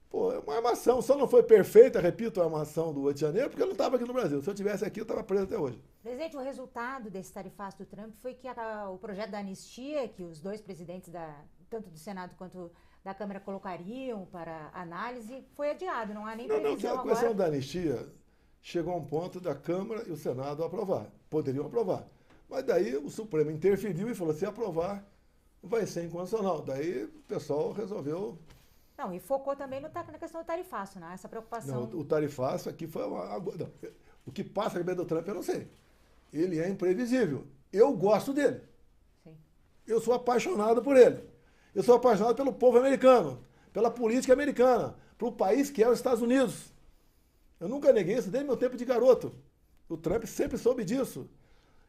Pô, é uma armação, só não foi perfeita, repito, a armação do 8 de janeiro, porque eu não estava aqui no Brasil. Se eu estivesse aqui, eu estava preso até hoje. Presidente, o resultado desse tarifaço do Trump foi que o projeto da anistia, que os dois presidentes, tanto do Senado quanto da Câmara, colocariam para análise, foi adiado. Não há nem previsão agora. A questão da anistia chegou a um ponto da Câmara e o Senado aprovar. Poderiam aprovar. Mas daí o Supremo interferiu e falou, se aprovar, vai ser inconstitucional. Daí o pessoal resolveu... Não, e focou também na questão do tarifaço, né? Essa preocupação... Não, o tarifaço aqui foi não, o que passa na cabeça do Trump eu não sei. Ele é imprevisível. Eu gosto dele. Sim. Eu sou apaixonado por ele. Eu sou apaixonado pelo povo americano, pela política americana, pelo país que é os Estados Unidos. Eu nunca neguei isso desde meu tempo de garoto. O Trump sempre soube disso.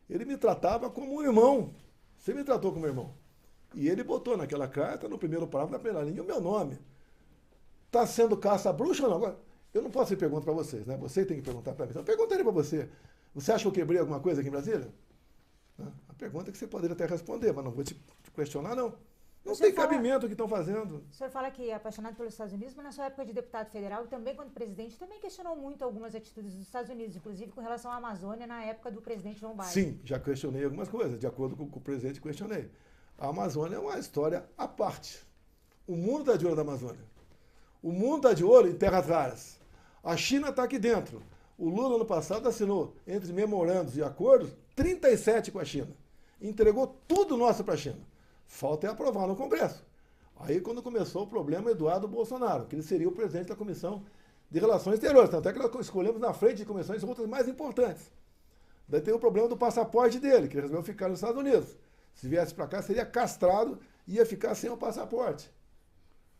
Ele me tratava como um irmão. Sempre me tratou como irmão. E ele botou naquela carta, no primeiro parágrafo da primeira linha, o meu nome. Está sendo caça-bruxa ou não? Agora, eu não posso fazer pergunta para vocês, né? Você tem que perguntar para mim. Então, eu perguntaria para você. Você acha que eu quebrei alguma coisa aqui em Brasília? A pergunta é que você poderia até responder, mas não vou te questionar, não. Não tem cabimento o que estão fazendo. O senhor fala que é apaixonado pelos Estados Unidos, mas na sua época de deputado federal e também quando presidente, também questionou muito algumas atitudes dos Estados Unidos, inclusive com relação à Amazônia na época do presidente Joe Biden. Sim, já questionei algumas coisas, de acordo com o presidente, questionei. A Amazônia é uma história à parte. O mundo está de olho na Amazônia. O mundo está de olho em terras raras. A China está aqui dentro. O Lula, ano passado, assinou, entre memorandos e acordos, 37 com a China. Entregou tudo nosso para a China. Falta é aprovar no Congresso. Aí, quando começou o problema, Eduardo Bolsonaro, que ele seria o presidente da Comissão de Relações Exteriores. Tanto é que nós escolhemos na frente de comissões outras mais importantes. Daí tem o problema do passaporte dele, que ele resolveu ficar nos Estados Unidos. Se viesse para cá, seria castrado e ia ficar sem o passaporte.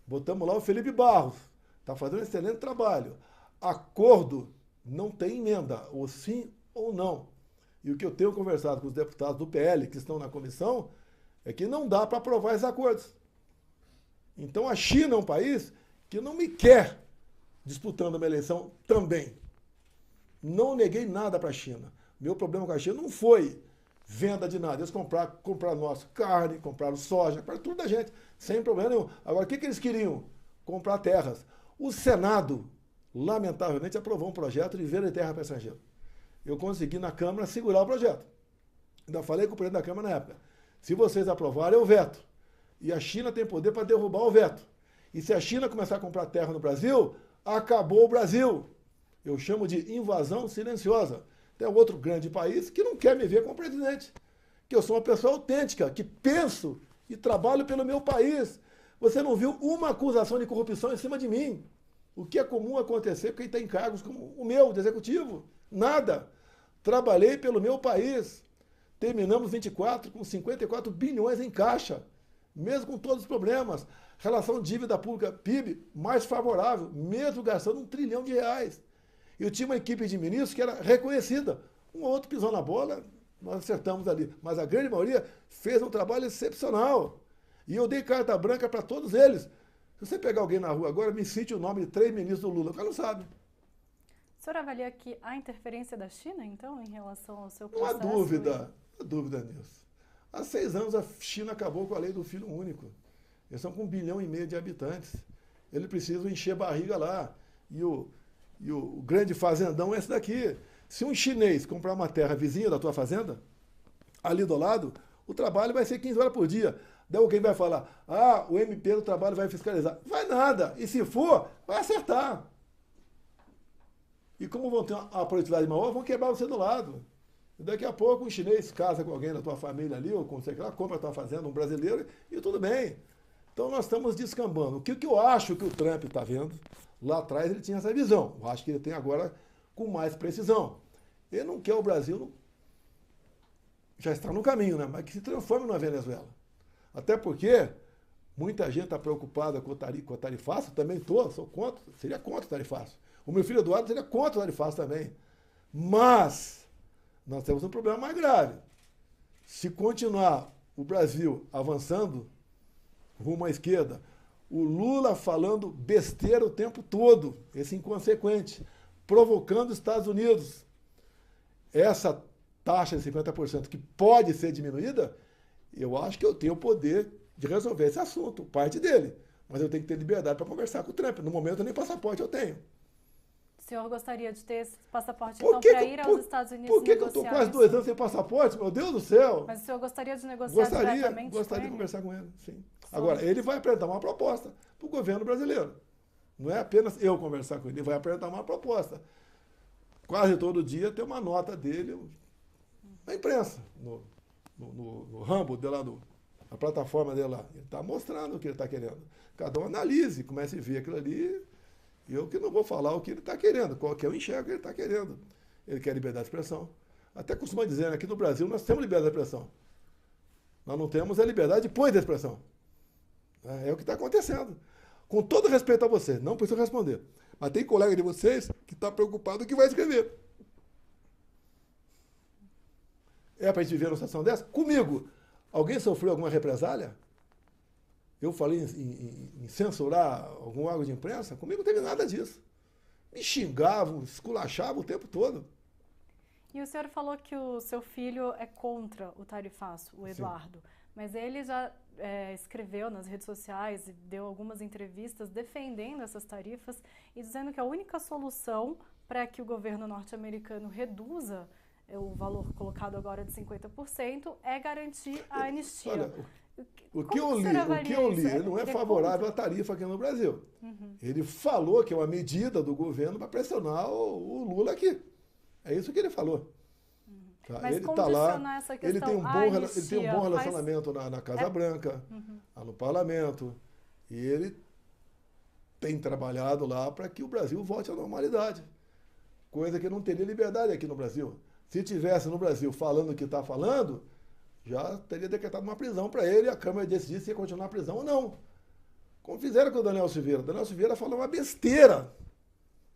Botamos lá o Felipe Barros. Está fazendo um excelente trabalho. Acordo não tem emenda, ou sim ou não. E o que eu tenho conversado com os deputados do PL que estão na comissão é que não dá para aprovar esses acordos. Então a China é um país que não me quer disputando uma eleição também. Não neguei nada para a China. Meu problema com a China não foi venda de nada. Eles compraram nosso carne, compraram soja, compraram tudo da gente, sem problema nenhum. Agora, o que eles queriam? Comprar terras. O Senado, lamentavelmente, aprovou um projeto de venda de terra para estrangeiro. Eu consegui, na Câmara, segurar o projeto. Ainda falei com o presidente da Câmara na época. Se vocês aprovarem, eu veto. E a China tem poder para derrubar o veto. E se a China começar a comprar terra no Brasil, acabou o Brasil. Eu chamo de invasão silenciosa. Tem outro grande país que não quer me ver como presidente. Que eu sou uma pessoa autêntica, que penso e trabalho pelo meu país. Você não viu uma acusação de corrupção em cima de mim. O que é comum acontecer com quem tem cargos como o meu, de executivo? Nada. Trabalhei pelo meu país. Terminamos 24 com 54 bilhões em caixa, mesmo com todos os problemas. Relação dívida pública PIB mais favorável, mesmo gastando R$1 trilhão. Eu tinha uma equipe de ministros que era reconhecida. Um ou outro pisou na bola, nós acertamos ali. Mas a grande maioria fez um trabalho excepcional. E eu dei carta branca para todos eles. Se você pegar alguém na rua agora, me cite o nome de 3 ministros do Lula. O cara não sabe. O senhor avalia que há interferência da China, então, em relação ao seu processo? Não há dúvida nisso. Há 6 anos a China acabou com a lei do filho único. Eles são com 1,5 bilhão de habitantes. Eles precisam encher barriga lá. E o grande fazendão é esse daqui. Se um chinês comprar uma terra vizinha da tua fazenda, ali do lado, o trabalho vai ser 15 horas por dia. Daí alguém vai falar, o MP do trabalho vai fiscalizar. Vai nada. E se for, vai acertar. E como vão ter uma produtividade maior, vão quebrar você do lado. E daqui a pouco um chinês casa com alguém da tua família ali, ou com sei lá, compra a tua fazenda, um brasileiro, e tudo bem. Então nós estamos descambando. O que eu acho que o Trump está vendo, lá atrás ele tinha essa visão. Eu acho que ele tem agora com mais precisão. Ele não quer o Brasil, já está no caminho, né? Mas que se transforme numa Venezuela. Até porque muita gente está preocupada com o tarifaço, também sou contra, seria contra o tarifaço. O meu filho Eduardo seria contra o tarifaço também. Mas nós temos um problema mais grave. Se continuar o Brasil avançando rumo à esquerda, o Lula falando besteira o tempo todo, esse inconsequente, provocando os Estados Unidos, essa taxa de 50% que pode ser diminuída, eu acho que eu tenho o poder de resolver esse assunto, parte dele. Mas eu tenho que ter liberdade para conversar com o Trump. No momento, nem passaporte eu tenho. O senhor gostaria de ter esse passaporte, então, para ir aos Estados Unidos Por que eu estou quase 2 anos sem passaporte? Meu Deus do céu! Mas o senhor gostaria de negociar diretamente Gostaria de conversar com ele, sim. Agora, ele vai apresentar uma proposta para o governo brasileiro. Não é apenas eu conversar com ele, ele vai apresentar uma proposta. Quase todo dia tem uma nota dele na imprensa, no Rumble dele lá, a plataforma dele lá. Ele está mostrando o que ele está querendo. Cada um analise, comece a ver aquilo ali. E eu que não vou falar o que ele está querendo, qualquer um enxerga o que ele está querendo. Ele quer liberdade de expressão. Até costuma dizer, né, aqui no Brasil nós temos liberdade de expressão. Nós não temos a liberdade depois da expressão. É o que está acontecendo. Com todo respeito a você, não preciso responder. Mas tem colega de vocês que está preocupado com o que vai escrever. É para a gente viver numa situação dessa? Comigo, alguém sofreu alguma represália? Eu falei em censurar algum órgão de imprensa? Comigo não teve nada disso. Me xingavam, esculachavam o tempo todo. E o senhor falou que o seu filho é contra o tarifaço, o Eduardo. Sim. Mas ele já escreveu nas redes sociais e deu algumas entrevistas defendendo essas tarifas e dizendo que a única solução para que o governo norte-americano reduza o valor colocado agora de 50% é garantir a anistia. Olha, o que eu li, ele não é favorável à tarifa aqui no Brasil. Uhum. Ele falou que é uma medida do governo para pressionar o Lula aqui. É isso que ele falou. Uhum. Tá? Mas ele está lá, essa questão, ele tem um bom relacionamento na Casa Branca, lá no Parlamento, e ele tem trabalhado lá para que o Brasil volte à normalidade. Coisa que não teria liberdade aqui no Brasil. Se tivesse no Brasil falando o que está falando, já teria decretado uma prisão para ele e a Câmara decidir se ia continuar a prisão ou não. Como fizeram com o Daniel Silveira. O Daniel Silveira falou uma besteira.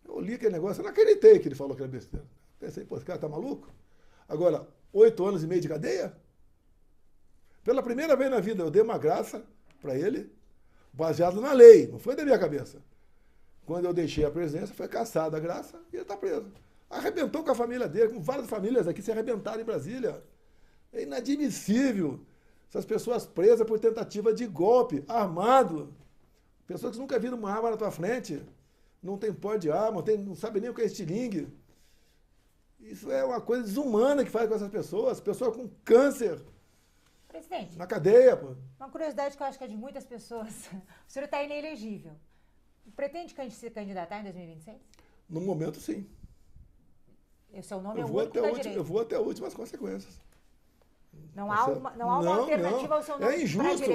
Eu li aquele negócio, eu não acreditei que ele falou aquela besteira. Pensei, pô, esse cara tá maluco? Agora, 8 anos e meio de cadeia? Pela primeira vez na vida, eu dei uma graça para ele, baseado na lei, não foi da minha cabeça. Quando eu deixei a presidência, foi cassada a graça e ele está preso. Arrebentou com a família dele, com várias famílias aqui se arrebentaram em Brasília. É inadmissível essas pessoas presas por tentativa de golpe, armado. Pessoas que nunca viram uma arma na tua frente, não tem porte de arma, não sabe nem o que é estilingue. Isso é uma coisa desumana que faz com essas pessoas com câncer. Presidente, na cadeia, pô. Uma curiosidade que eu acho que é de muitas pessoas. O senhor está inelegível. Pretende se candidatar em 2026? No momento, sim. O seu nome é o único da direita. Eu vou até últimas consequências. Não há uma alternativa ao seu nome. É injusto.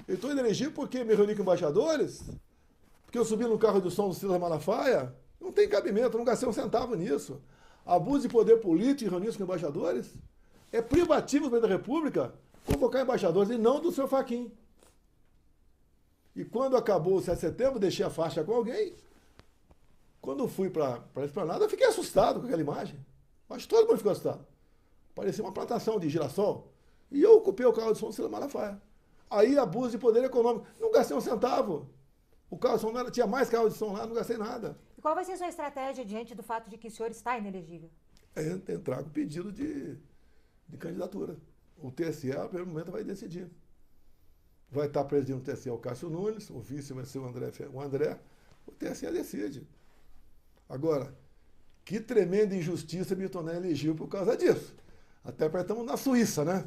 Eu estou inelegível porque me reuni com embaixadores, porque eu subi no carro do som do Silas Malafaia. Não tem cabimento, eu não gastei um centavo nisso. Abuso de poder político e reuniões com embaixadores. É privativo do presidente da República convocar embaixadores e não do seu Fachin. E quando acabou o 7 de setembro, deixei a faixa com alguém. Quando fui para a Esplanada, eu fiquei assustado com aquela imagem. Mas todo mundo ficou assustado. Parecia uma plantação de girassol. E eu ocupei o carro de som do Silas Malafaia. Aí, abuso de poder econômico. Não gastei um centavo. O carro de som tinha mais carro de som lá, não gastei nada. E qual vai ser a sua estratégia diante do fato de que o senhor está inelegível? É entrar com pedido de candidatura. O TSE, a primeiro momento, vai decidir. Vai estar presidindo o TSE o Cássio Nunes, o vice vai ser o André. O TSE decide. Agora, que tremenda injustiça me tornar elegível por causa disso. Até porque estamos na Suíça, né?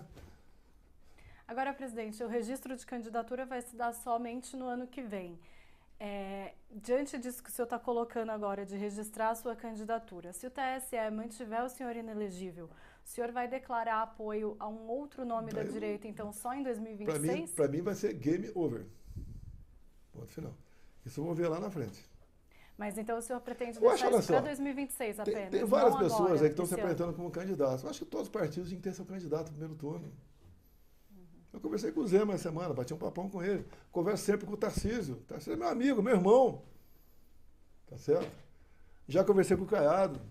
Agora, presidente, o registro de candidatura vai se dar somente no ano que vem. Diante disso que o senhor está colocando agora, de registrar a sua candidatura, se o TSE mantiver o senhor inelegível, o senhor vai declarar apoio a um outro nome da direita, então, só em 2026? Para mim vai ser game over. Ponto final. Isso eu vou ver lá na frente. Mas então o senhor pretende deixar isso para 2026 apenas? Tem várias pessoas aí que estão se apresentando como candidatos. Eu acho que todos os partidos têm que ter seu candidato no primeiro turno. Eu conversei com o Zema essa semana, bati um papão com ele. Converso sempre com o Tarcísio. O Tarcísio é meu amigo, meu irmão. Tá certo? Já conversei com o Caiado.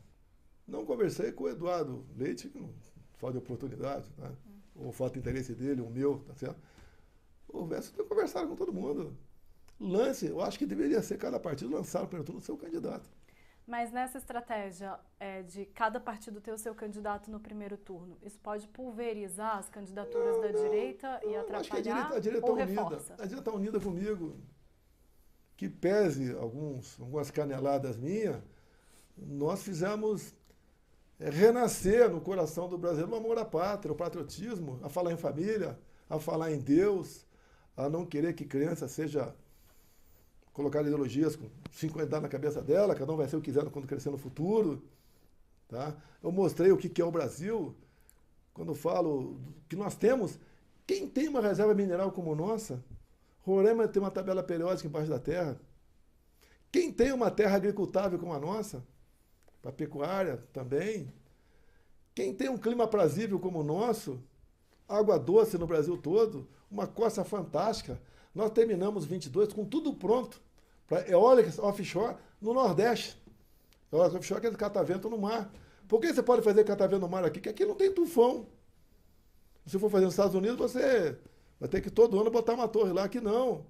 Não conversei com o Eduardo Leite, que não falta de oportunidade, né? Ou falta de interesse dele, o meu, tá certo? O resto eu tenho conversado com todo mundo. Lance, eu acho que deveria ser cada partido lançar no primeiro turno o seu candidato. Mas nessa estratégia de cada partido ter o seu candidato no primeiro turno, isso pode pulverizar as candidaturas da direita e atrapalhar, acho que a direita ou unida. reforça? A direita está unida comigo. Que pese algumas caneladas minhas, nós fizemos renascer no coração do brasileiro o amor à pátria, o patriotismo, a falar em família, a falar em Deus, a não querer que criança seja colocar ideologias com 50 anos na cabeça dela, cada um vai ser o que quiser quando crescer no futuro. Tá? Eu mostrei o que é o Brasil quando falo que nós temos, quem tem uma reserva mineral como nossa? Roraima tem uma tabela periódica embaixo da terra. Quem tem uma terra agricultável como a nossa? Para pecuária também. Quem tem um clima aprazível como o nosso? Água doce no Brasil todo, uma costa fantástica. Nós terminamos 22 com tudo pronto para eólicas offshore no Nordeste. Eólicas offshore que é catavento no mar. Por que você pode fazer catavento no mar aqui? Porque aqui não tem tufão. Se for fazer nos Estados Unidos, você vai ter que todo ano botar uma torre lá. Aqui não.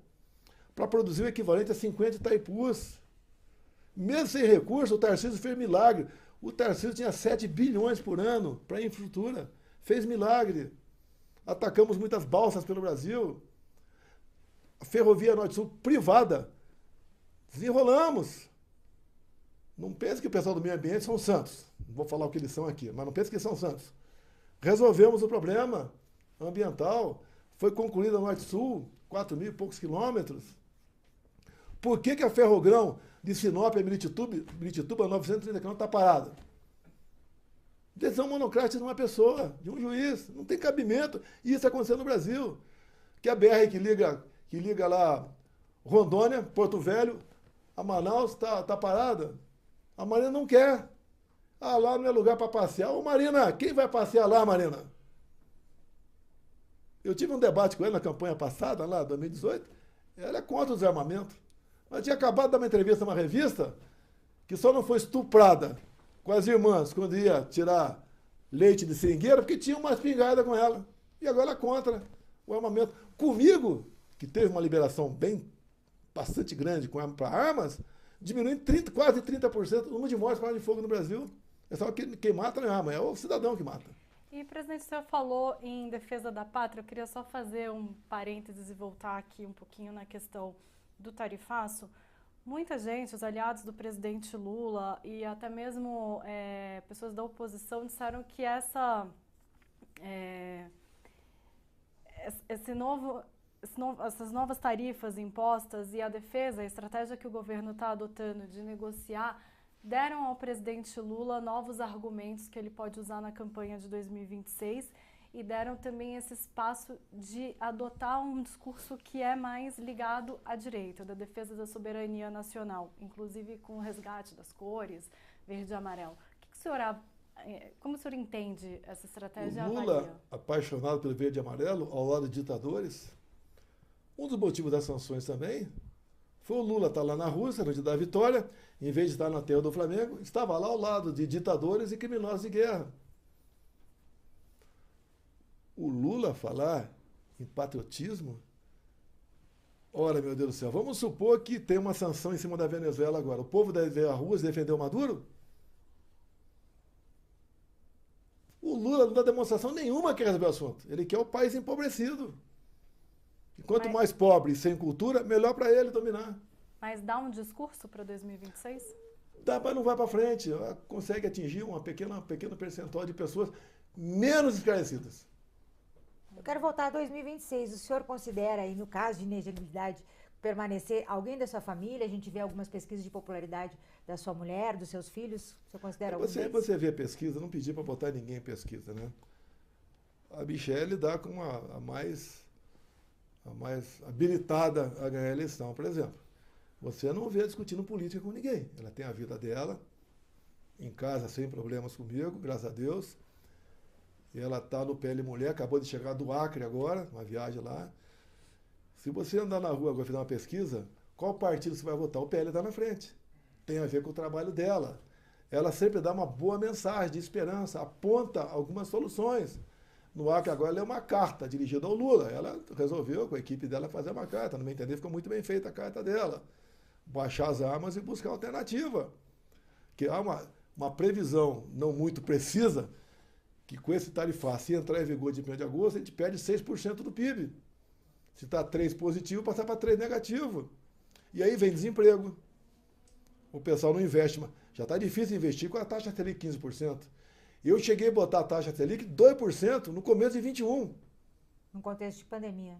Para produzir o equivalente a 50 Itaipus. Mesmo sem recurso, o Tarcísio fez milagre. O Tarcísio tinha 7 bilhões por ano para infraestrutura. Fez milagre. Atacamos muitas balsas pelo Brasil. A ferrovia Norte-Sul privada. Desenrolamos. Não pense que o pessoal do meio ambiente são santos. Não vou falar o que eles são aqui, mas não pense que são santos. Resolvemos o problema ambiental. Foi concluída a Norte-Sul, 4.000 e poucos quilômetros. Por que a Ferrogrão de Sinop a Miritituba, 930 km, está parada? Decisão monocrática de uma pessoa, de um juiz. Não tem cabimento. E isso aconteceu no Brasil. Que a BR que liga lá Rondônia, Porto Velho, a Manaus, está parada. A Marina não quer. Ah, lá não é lugar para passear. Ô, Marina, quem vai passear lá, Marina? Eu tive um debate com ela na campanha passada, lá, 2018. Ela é contra o desarmamento. Mas tinha acabado de dar uma entrevista numa revista que só não foi estuprada com as irmãs quando ia tirar leite de seringueira porque tinha uma espingarda com ela. E agora ela é contra o armamento. Comigo, que teve uma liberação bastante grande para armas, diminuindo quase 30% o número de mortes por arma de fogo no Brasil. É só que quem mata não é arma, é o cidadão que mata. E, presidente, o senhor falou em defesa da pátria. Eu queria só fazer um parênteses e voltar aqui um pouquinho na questão do tarifaço. Muita gente, os aliados do presidente Lula e até mesmo pessoas da oposição disseram que essas novas tarifas impostas e a defesa, a estratégia que o governo está adotando de negociar, deram ao presidente Lula novos argumentos que ele pode usar na campanha de 2026 e deram também esse espaço de adotar um discurso que é mais ligado à direita, da defesa da soberania nacional, inclusive com o resgate das cores, verde e amarelo. Como o senhor entende essa estratégia? O Lula, apaixonado pelo verde e amarelo, ao lado de ditadores, um dos motivos das sanções também foi o Lula estar lá na Rússia, no dia da vitória, em vez de estar na terra do Flamengo, estava lá ao lado de ditadores e criminosos de guerra. O Lula falar em patriotismo? Ora, meu Deus do céu, vamos supor que tem uma sanção em cima da Venezuela agora. O povo deve ir à rua e defender o Maduro? O Lula não dá demonstração nenhuma que quer resolver o assunto. Ele quer o país empobrecido. E quanto mais pobre e sem cultura, melhor para ele dominar. Mas dá um discurso para 2026? Dá, mas não vai para frente. Consegue atingir uma pequena percentual de pessoas menos esclarecidas. Eu quero voltar a 2026. O senhor considera, aí, no caso de inelegibilidade, permanecer alguém da sua família? A gente vê algumas pesquisas de popularidade da sua mulher, dos seus filhos. O senhor considera algum deles? Você vê a pesquisa, não pedi para botar ninguém em pesquisa, né? A Michelle dá com a mais habilitada a ganhar a eleição, por exemplo. Você não vê discutindo política com ninguém. Ela tem a vida dela, em casa sem problemas comigo, graças a Deus. E ela está no PL Mulher, acabou de chegar do Acre agora, uma viagem lá. Se você andar na rua agora e fizer uma pesquisa, qual partido você vai votar? O PL está na frente. Tem a ver com o trabalho dela. Ela sempre dá uma boa mensagem de esperança, aponta algumas soluções. No Acre agora ela é uma carta dirigida ao Lula. Ela resolveu, com a equipe dela, fazer uma carta. No meu entender, ficou muito bem feita a carta dela. Baixar as armas e buscar alternativa. Que há uma previsão não muito precisa que com esse tarifaço, se entrar em vigor de 1º de agosto, a gente perde 6% do PIB. Se está 3 positivo, passar para 3 negativo. E aí vem desemprego. O pessoal não investe. Já está difícil investir com a taxa Selic 15%. Eu cheguei a botar a taxa Selic 2% no começo de 21. No contexto de pandemia.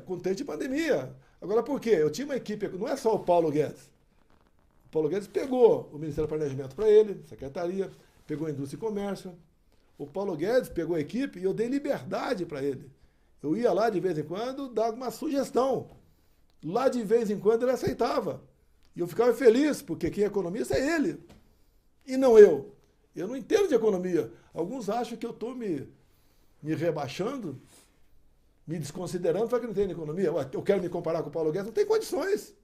Contexto de pandemia. Agora, por quê? Eu tinha uma equipe, não é só o Paulo Guedes. O Paulo Guedes pegou o Ministério do Planejamento para ele, secretaria, pegou a Indústria e Comércio, O Paulo Guedes pegou a equipe e eu dei liberdade para ele. Eu ia lá de vez em quando dar uma sugestão. Lá de vez em quando ele aceitava. E eu ficava feliz, porque quem é economista é ele. E não eu. Eu não entendo de economia. Alguns acham que eu estou me rebaixando, me desconsiderando, para que não entendo de economia. Ué, eu quero me comparar com o Paulo Guedes, não tem condições.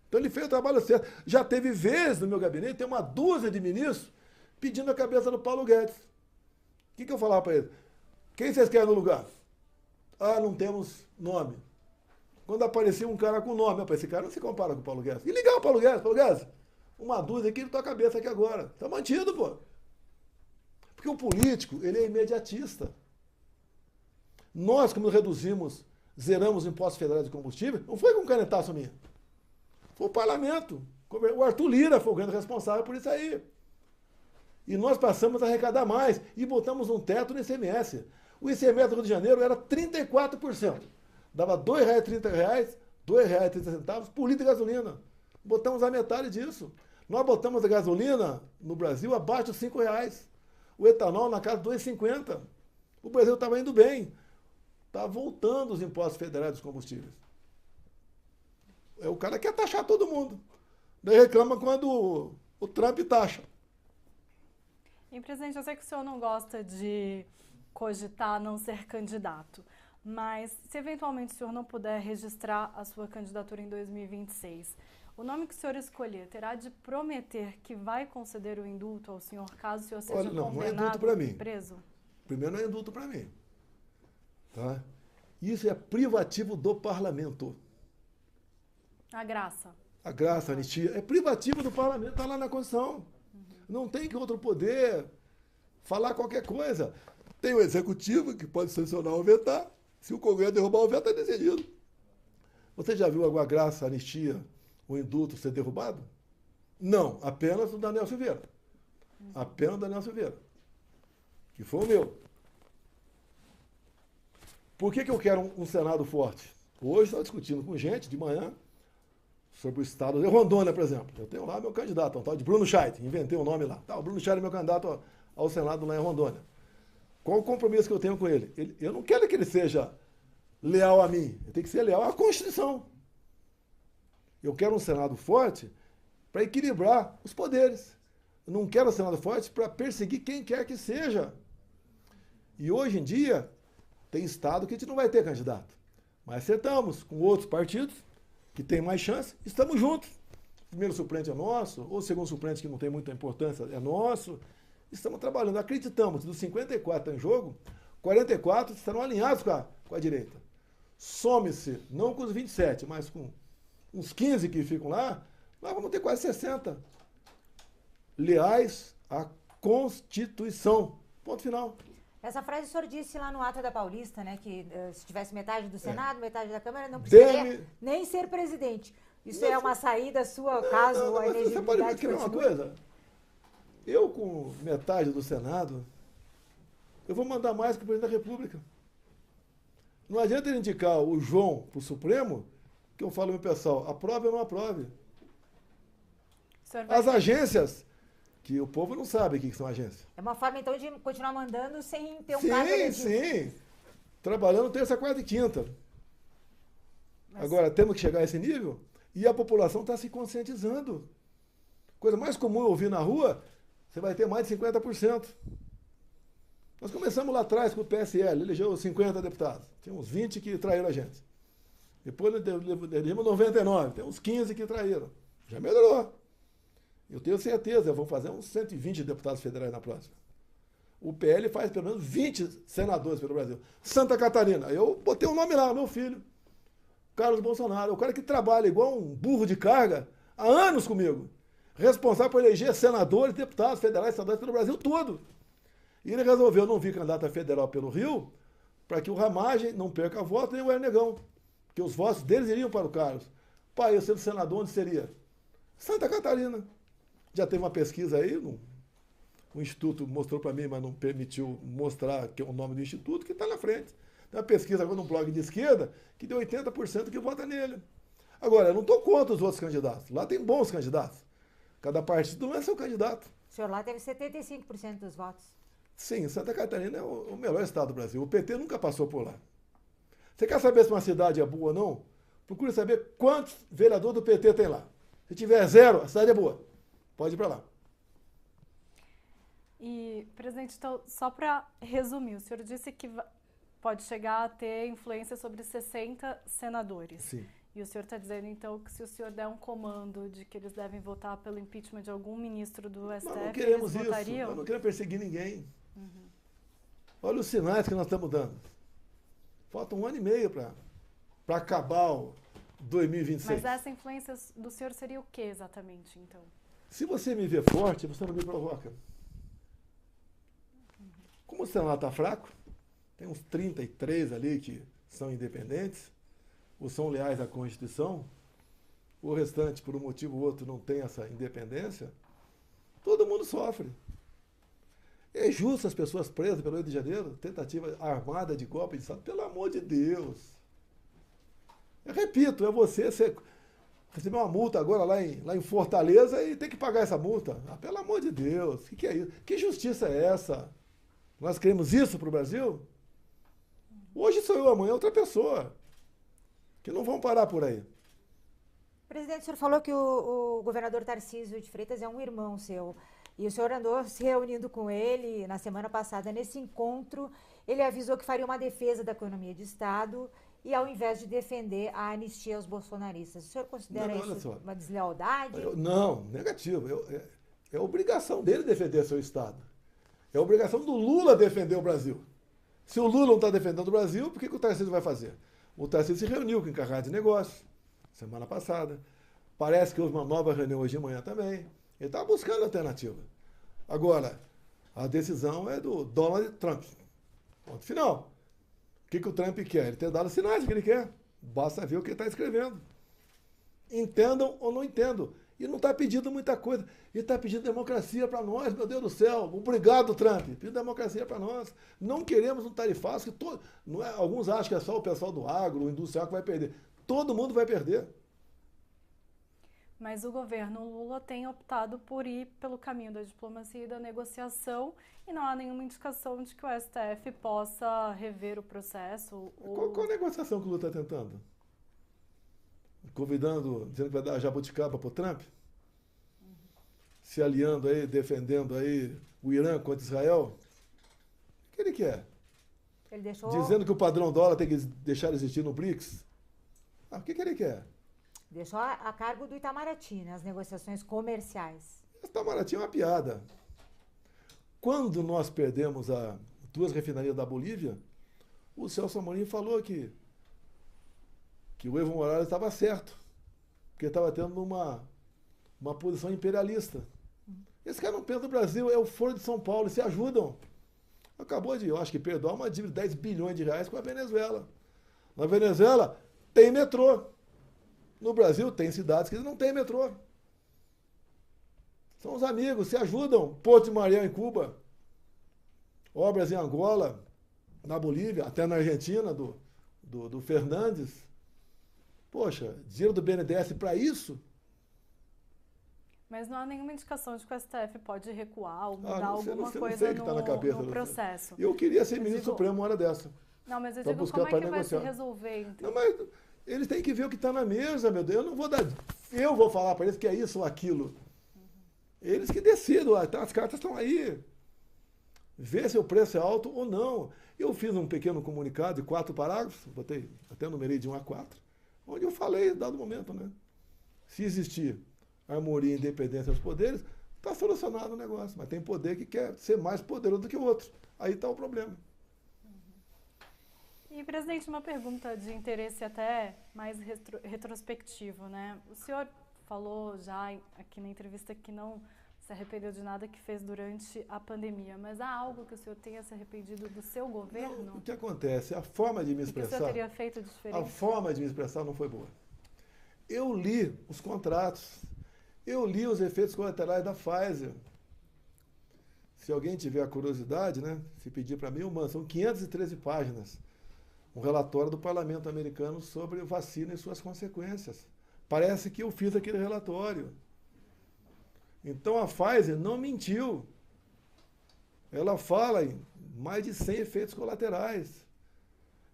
Então ele fez o trabalho certo. Já teve vezes no meu gabinete, tem uma dúzia de ministros pedindo a cabeça do Paulo Guedes. O que eu falava para ele? Quem vocês querem no lugar? Ah, não temos nome. Quando aparecia um cara com nome, esse cara não se compara com o Paulo Guedes. E ligar o Paulo Guedes, uma dúzia aqui na tua cabeça aqui agora. Está mantido, pô. Porque o político, ele é imediatista. Nós, como reduzimos, zeramos impostos federais de combustível, não foi com canetaço minha. Foi o parlamento. O Arthur Lira foi o grande responsável por isso aí. E nós passamos a arrecadar mais e botamos um teto no ICMS. O ICMS do Rio de Janeiro era 34%. Dava R$ 2,30, R$ 2,30 por litro de gasolina. Botamos a metade disso. Nós botamos a gasolina no Brasil abaixo de R$ 5,00. O etanol na casa de R$ 2,50. O Brasil estava indo bem. Está voltando os impostos federais dos combustíveis. O cara quer taxar todo mundo. Daí reclama quando o Trump taxa. E, presidente, eu sei que o senhor não gosta de cogitar não ser candidato, mas se eventualmente o senhor não puder registrar a sua candidatura em 2026, o nome que o senhor escolher terá de prometer que vai conceder o indulto ao senhor caso o senhor seja condenado e preso? Primeiro, não é indulto para mim. Tá? Isso é privativo do parlamento. A graça. A graça, a anistia, é privativo do parlamento, está lá na Constituição. Não tem que outro poder falar qualquer coisa. Tem o executivo que pode sancionar ou vetar. Se o Congresso derrubar o veto, é decidido. Você já viu a graça, a anistia, o indulto ser derrubado? Não, apenas o Daniel Silveira. Apenas o Daniel Silveira. Que foi o meu. Por que eu quero um Senado forte? Hoje estava discutindo com gente de manhã sobre o estado de Rondônia, por exemplo. Eu tenho lá meu candidato, um tal de Bruno Scheidt, inventei o nome lá. Tá, o Bruno Scheidt é meu candidato ao Senado lá em Rondônia. Qual o compromisso que eu tenho com ele? Eu não quero que ele seja leal a mim, ele tem que ser leal à Constituição. Eu quero um Senado forte para equilibrar os poderes. Eu não quero um Senado forte para perseguir quem quer que seja. E hoje em dia, tem estado que a gente não vai ter candidato. Mas acertamos com outros partidos que tem mais chance, estamos juntos. O primeiro suplente é nosso, ou o segundo suplente, que não tem muita importância, é nosso. Estamos trabalhando, acreditamos que dos 54 em jogo, 44 estarão alinhados com a direita. Some-se, não com os 27, mas com uns 15 que ficam lá, nós vamos ter quase 60 leais à Constituição. Ponto final. Essa frase o senhor disse lá no Ato da Paulista, né? Que se tivesse metade do Senado, metade da Câmara, não precisaria nem ser presidente. Isso é uma saída sua, caso a elegibilidade... Você pode me querer uma coisa? Eu, com metade do Senado, eu vou mandar mais que o presidente da República. Não adianta ele indicar o João para o Supremo, que eu falo ao meu pessoal, aprove ou não aprove. As agências... que o povo não sabe o que são agências. É uma forma, então, de continuar mandando sem ter um cargo eletivo. Sim. Trabalhando terça, quarta e quinta. Agora, temos que chegar a esse nível e a população está se conscientizando. Coisa mais comum eu ouvir na rua, você vai ter mais de 50%. Nós começamos lá atrás com o PSL, elegeu 50 deputados. Tinha uns 20 que traíram a gente. Depois elegemos 99, tem uns 15 que traíram. Já melhorou. Eu tenho certeza, vão fazer uns 120 deputados federais na próxima. O PL faz pelo menos 20 senadores pelo Brasil. Santa Catarina, eu botei o nome lá, meu filho, Carlos Bolsonaro, o cara que trabalha igual um burro de carga há anos comigo, responsável por eleger senadores, deputados federais, estaduais pelo Brasil todo. E ele resolveu não vir candidato a federal pelo Rio, para que o Ramagem não perca voto, nem o Ernegão, porque os votos deles iriam para o Carlos. Pai, eu sendo senador, onde seria? Santa Catarina. Já teve uma pesquisa aí, o Instituto mostrou para mim, mas não permitiu mostrar que é o nome do Instituto, que está na frente. Tem uma pesquisa agora num blog de esquerda que deu 80% que vota nele. Agora, eu não estou contra os outros candidatos. Lá tem bons candidatos. Cada partido não é seu candidato. O senhor lá teve 75% dos votos. Sim, Santa Catarina é o melhor estado do Brasil. O PT nunca passou por lá. Você quer saber se uma cidade é boa ou não? Procure saber quantos vereadores do PT tem lá. Se tiver 0, a cidade é boa. Pode ir para lá. E, presidente, então, só para resumir, o senhor disse que pode chegar a ter influência sobre 60 senadores. Sim. E o senhor está dizendo, então, que se o senhor der um comando de que eles devem votar pelo impeachment de algum ministro do STF, nós não queremos eles votariam? isso. Nós não queremos perseguir ninguém. Olha os sinais que nós estamos dando. Falta 1 ano e meio para acabar o 2026. Mas essa influência do senhor seria o que exatamente, então? Se você me vê forte, você não me provoca. Como o Senado está fraco, tem uns 33 ali que são independentes, ou são leais à Constituição, o restante, por um motivo ou outro, não tem essa independência, todo mundo sofre. É justo as pessoas presas pelo Rio de Janeiro, tentativa armada de golpe de Estado, pelo amor de Deus. Eu repito, é você receber uma multa agora lá em Fortaleza e tem que pagar essa multa. Ah, pelo amor de Deus, o que é isso? Que justiça é essa? Nós queremos isso para o Brasil? Hoje sou eu, amanhã é outra pessoa. Que não vão parar por aí. Presidente, o senhor falou que o governador Tarcísio de Freitas é um irmão seu. E o senhor andou se reunindo com ele na semana passada. Nesse encontro, ele avisou que faria uma defesa da economia de Estado e ao invés de defender a anistia aos bolsonaristas. O senhor considera isso uma deslealdade? Não, negativo. É obrigação dele defender seu Estado. É obrigação do Lula defender o Brasil. Se o Lula não está defendendo o Brasil, por que o Tarcísio vai fazer? O Tarcísio se reuniu com o encarregado de negócios semana passada. Parece que houve uma nova reunião hoje de manhã também. Ele está buscando alternativa. Agora, a decisão é do Donald Trump. Ponto final. O que o Trump quer? Ele tem dado sinais que ele quer. Basta ver o que ele está escrevendo. Entendam ou não entendam. E não está pedindo muita coisa. Ele está pedindo democracia para nós, meu Deus do céu. Obrigado, Trump. Pedindo democracia para nós. Não queremos um tarifaço que não é, alguns acham que é só o pessoal do agro, o industrial que vai perder. Todo mundo vai perder. Mas o governo Lula tem optado por ir pelo caminho da diplomacia e da negociação e não há nenhuma indicação de que o STF possa rever o processo. Qual negociação que o Lula está tentando? Convidando, dizendo que vai dar jabuticaba para o Trump? Se aliando aí, defendendo aí o Irã contra Israel? O que ele quer? Ele deixou... Dizendo que o padrão dólar tem que deixar de existir no BRICS? O que ele quer? Deixou a cargo do Itamaraty, né, as negociações comerciais. O Itamaraty é uma piada. Quando nós perdemos as 2 refinarias da Bolívia, o Celso Amorim falou que o Evo Morales estava certo, porque estava tendo uma posição imperialista. Esse cara não pensa no Brasil, é o Foro de São Paulo, eles se ajudam. Acabou de, eu acho que perdoar uma dívida de 10 bilhões de reais com a Venezuela. Na Venezuela tem metrô. No Brasil tem cidades que não tem metrô. São os amigos, se ajudam. Porto de Mariel em Cuba, obras em Angola, na Bolívia, até na Argentina, do Fernandes. Poxa, dinheiro do BNDES para isso? Mas não há nenhuma indicação de que o STF pode recuar ou mudar alguma coisa no processo. Eu queria ser ministro supremo uma hora dessa. Não, mas eu digo, como é que vai se resolver, então? Não, mas eles têm que ver o que está na mesa, meu Deus. Eu vou falar para eles que é isso ou aquilo. Eles que decidam, as cartas estão aí. Vê se o preço é alto ou não. Eu fiz um pequeno comunicado de 4 parágrafos, botei até numerei de 1 a 4, onde eu falei, dado momento, né? Se existir harmonia e independência dos poderes, está solucionado o negócio. Mas tem poder que quer ser mais poderoso do que o outro. Aí está o problema. E, presidente, uma pergunta de interesse até mais retrospectivo, né? O senhor falou já aqui na entrevista que não se arrependeu de nada que fez durante a pandemia, mas há algo que o senhor tenha se arrependido do seu governo? Não, o que acontece? A forma de me expressar... O que o senhor teria feito diferente? A forma de me expressar não foi boa. Eu li os contratos, eu li os efeitos colaterais da Pfizer. Se alguém tiver a curiosidade, né, se pedir para mim, eu mando. São 513 páginas. Um relatório do Parlamento americano sobre vacina e suas consequências. Parece que eu fiz aquele relatório. Então a Pfizer não mentiu. ela fala em mais de 100 efeitos colaterais.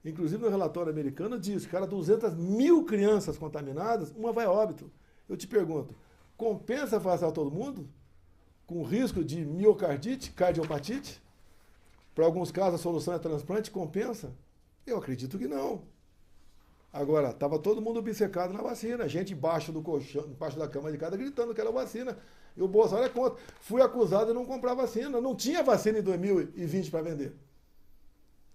Inclusive, no relatório americano diz que cada 200 mil crianças contaminadas, uma vai a óbito. Eu te pergunto, compensa vacinar todo mundo? Com risco de miocardite, cardiopatite? Para alguns casos, a solução é transplante, compensa? Eu acredito que não. Agora, estava todo mundo obcecado na vacina, gente embaixo do colchão, embaixo da cama de casa, gritando que era vacina. E o Bolsonaro é contra. Fui acusado de não comprar vacina. Não tinha vacina em 2020 para vender.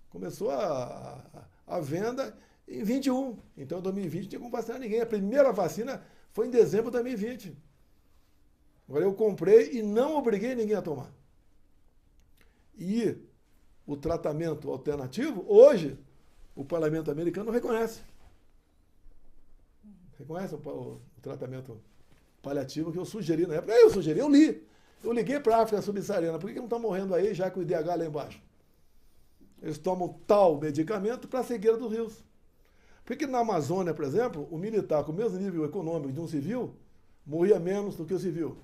Começou a venda em 21. Então, em 2020, não tinha como vacinar ninguém. A primeira vacina foi em dezembro de 2020. Agora, eu comprei e não obriguei ninguém a tomar. E o tratamento alternativo, hoje, o parlamento americano reconhece. Reconhece o tratamento paliativo que eu sugeri na época. Eu li. Eu liguei para a África subsaariana. Por que não estão morrendo aí, já que o IDH lá embaixo? Eles tomam tal medicamento para a cegueira dos rios. Por que na Amazônia, por exemplo, o militar com o mesmo nível econômico de um civil morria menos do que o civil?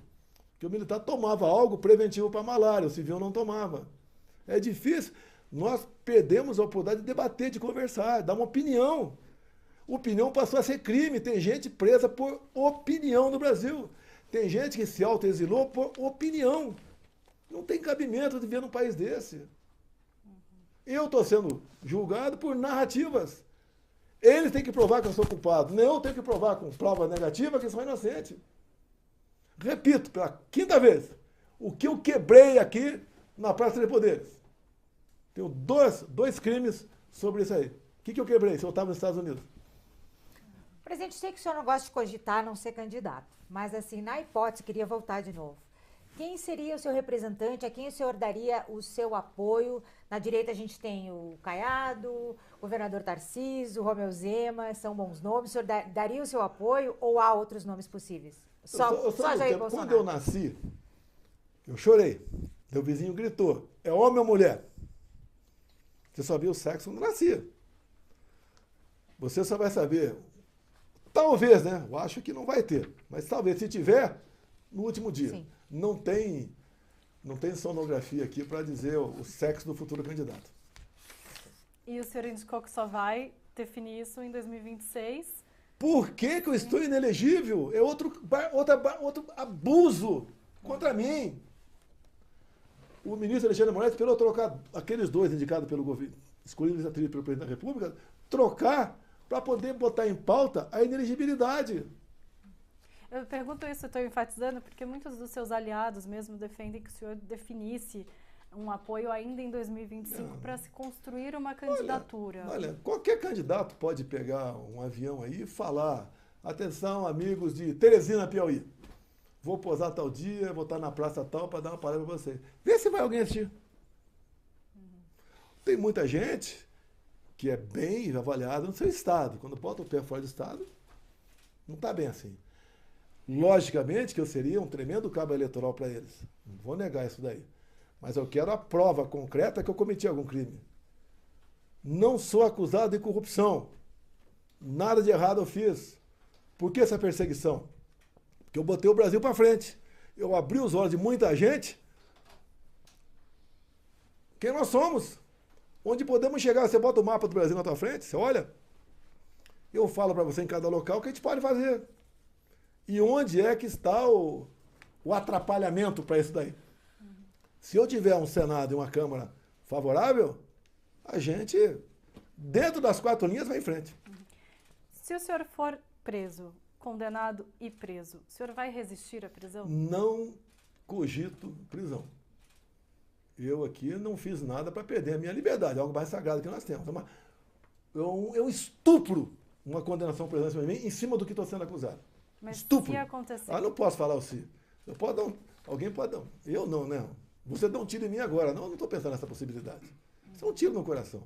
Porque o militar tomava algo preventivo para a malária, o civil não tomava. É difícil. Nós perdemos a oportunidade de debater, de conversar, dar uma opinião. Opinião passou a ser crime. Tem gente presa por opinião no Brasil. Tem gente que se autoexilou por opinião. Não tem cabimento de viver num país desse. Eu estou sendo julgado por narrativas. Eles têm que provar que eu sou culpado. Não, eu tenho que provar com prova negativa que eu sou inocente. Repito, pela quinta vez, o que eu quebrei aqui na Praça de Poderes. Tenho dois crimes sobre isso aí. O que eu quebrei se eu estava nos Estados Unidos? Presidente, sei que o senhor não gosta de cogitar não ser candidato, mas assim, na hipótese, queria voltar de novo. Quem seria o seu representante, a quem o senhor daria o seu apoio? Na direita a gente tem o Caiado, o governador Tarcísio, o Romeu Zema, são bons nomes. O senhor daria o seu apoio ou há outros nomes possíveis? Só Jair Bolsonaro. Quando eu nasci, eu chorei. Meu vizinho gritou, é homem ou mulher? Você só viu o sexo quando nascia. Você só vai saber, talvez, né? Eu acho que não vai ter, mas talvez, se tiver, no último dia. Sim. Não tem sonografia aqui para dizer o sexo do futuro candidato. E o senhor indicou que só vai definir isso em 2026? Por que eu estou inelegível? É outro abuso contra mim. O ministro Alexandre de Moraes esperou trocar aqueles dois indicados pelo governo, escolhidos pelo presidente da República, trocar para poder botar em pauta a inelegibilidade. Eu pergunto isso, estou enfatizando, porque muitos dos seus aliados mesmo defendem que o senhor definisse um apoio ainda em 2025 para se construir uma candidatura. Olha, qualquer candidato pode pegar um avião aí e falar, atenção, amigos de Teresina, Piauí, vou posar tal dia, vou estar na praça tal para dar uma palestra para vocês. Vê se vai alguém assistir. Tem muita gente que é bem avaliada no seu estado. Quando bota o pé fora do estado, não está bem assim. Logicamente que eu seria um tremendo cabo eleitoral para eles. Não vou negar isso daí. Mas eu quero a prova concreta que eu cometi algum crime. Não sou acusado de corrupção. Nada de errado eu fiz. Por que essa perseguição? Porque eu botei o Brasil para frente. Eu abri os olhos de muita gente. Quem nós somos? Onde podemos chegar? Você bota o mapa do Brasil na tua frente, você olha. Eu falo para você em cada local o que a gente pode fazer. E onde é que está o atrapalhamento para isso daí? Se eu tiver um Senado e uma Câmara favorável, a gente, dentro das quatro linhas, vai em frente. Se o senhor for preso, condenado e preso, o senhor vai resistir à prisão? Não cogito prisão. Eu aqui não fiz nada para perder a minha liberdade, algo mais sagrado que nós temos. Eu estupro uma condenação por prisão em cima do que estou sendo acusado. Mas estupro. se acontecer... não posso falar o se. Eu posso dar alguém pode dar eu não, né? Você dá um tiro em mim agora. Não estou pensando nessa possibilidade. Isso é um tiro no coração.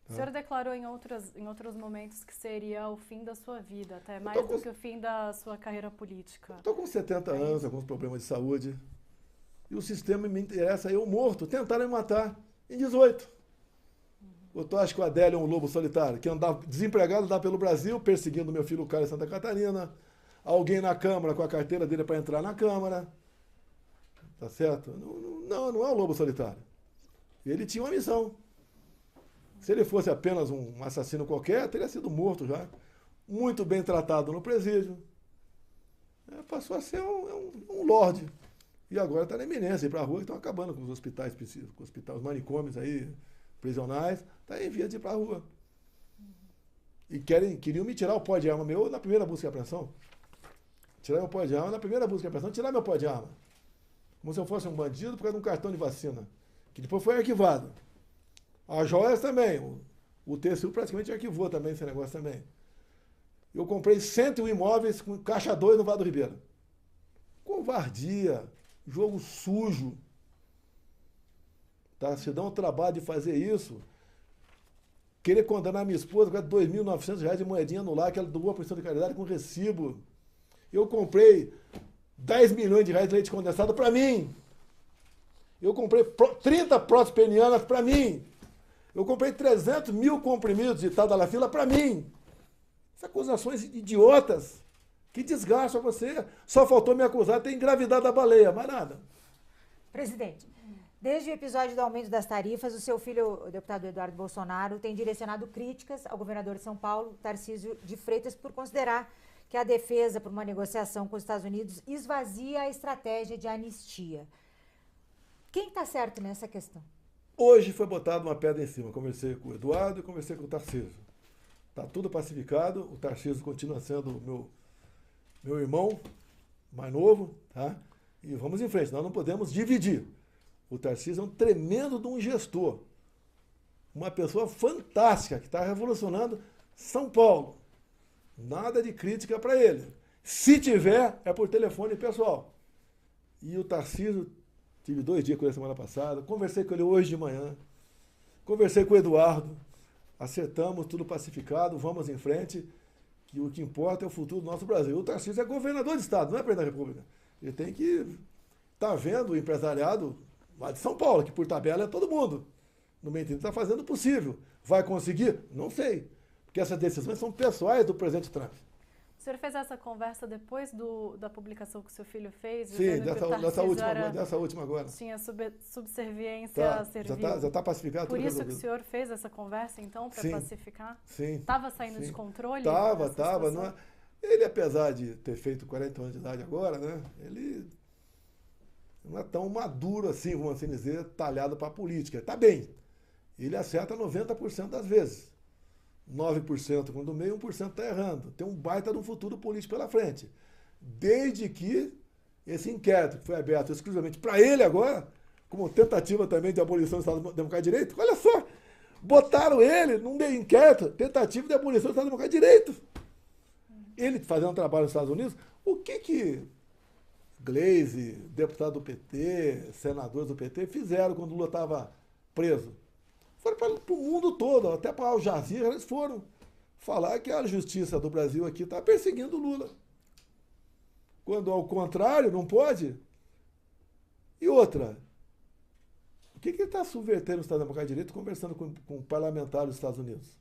O senhor declarou em outros momentos que seria o fim da sua vida, até mais do que o fim da sua carreira política. Estou com 70 anos, alguns problemas de saúde. E o sistema me interessa, eu morto. Tentaram me matar em 18. Eu acho que o Adélio é um lobo solitário, que andava desempregado, andava pelo Brasil, perseguindo meu filho Caio em Santa Catarina. Alguém na Câmara com a carteira dele para entrar na Câmara. tá certo? Não é um lobo solitário. Ele tinha uma missão. Se ele fosse apenas um assassino qualquer, teria sido morto já. Muito bem tratado no presídio. Passou a ser um lorde. E agora está na iminência, ir para a rua, que estão acabando com os hospitais, os manicômios aí, prisionais, está em via de ir para a rua. E queriam me tirar o pó de arma meu na primeira busca e apreensão. Tirar meu pó de arma na primeira busca e apreensão, tirar meu pó de arma. Como se eu fosse um bandido por causa de um cartão de vacina, que depois foi arquivado. As joias também. O TCU praticamente arquivou também esse negócio também. Eu comprei 101 imóveis com caixa 2 no Vale do Ribeira. Covardia, jogo sujo. Tá? Se dá um trabalho de fazer isso, querer condenar minha esposa com R$ 2.900 de moedinha no lar, que ela doou a prestação de caridade com recibo. Eu comprei 10 milhões de reais de leite condensado para mim. Eu comprei 30 próteses penianas para mim. Eu comprei 300 mil comprimidos de Tadalafila para mim. Essas acusações idiotas que desgastam você. Só faltou me acusar de ter engravidado a baleia, mais nada. Presidente, desde o episódio do aumento das tarifas, o seu filho, o deputado Eduardo Bolsonaro, tem direcionado críticas ao governador de São Paulo, Tarcísio de Freitas, por considerar que a defesa por uma negociação com os Estados Unidos esvazia a estratégia de anistia. Quem está certo nessa questão? Hoje foi botada uma pedra em cima. Conversei com o Eduardo e conversei com o Tarcísio. Está tudo pacificado. O Tarcísio continua sendo meu irmão mais novo, tá? E vamos em frente. Nós não podemos dividir. O Tarcísio é um tremendo de um gestor. Uma pessoa fantástica que está revolucionando São Paulo. Nada de crítica para ele. Se tiver, é por telefone pessoal. E o Tarcísio, tive 2 dias com ele semana passada, conversei com ele hoje de manhã, conversei com o Eduardo, acertamos, tudo pacificado, vamos em frente, que o que importa é o futuro do nosso Brasil. O Tarcísio é governador de estado, não é presidente da República. Ele tem que estar vendo o empresariado lá de São Paulo, que por tabela é todo mundo. No meio está fazendo o possível. Vai conseguir? Não sei. Porque essas decisões são pessoais do presidente Trump. O senhor fez essa conversa depois da publicação que o seu filho fez? Sim, dessa última agora. Tinha subserviência servil. Já está pacificado. Por isso que o senhor fez essa conversa, então, para pacificar? Sim. Estava saindo de controle? Estava. Não é? Ele, apesar de ter feito 40 anos de idade agora, né, ele não é tão maduro assim, vamos assim dizer, talhado para a política. Está bem. Ele acerta 90% das vezes. 9% quando meio, 1% está errando. Tem um baita de um futuro político pela frente. Desde que esse inquérito que foi aberto exclusivamente para ele agora, como tentativa também de abolição do Estado Democrático de Direito, olha só, botaram ele num inquérito, tentativa de abolição do Estado Democrático de Direito. Ele fazendo trabalho nos Estados Unidos, o que Gleisi, deputado do PT, senadores do PT, fizeram quando o Lula estava preso? Foram para o mundo todo, até para Al Jazeera, eles foram falar que a justiça do Brasil aqui está perseguindo o Lula. Quando, ao contrário, não pode. E outra, o que ele está subvertendo o Estado Democrático de Direito conversando com parlamentares dos Estados Unidos?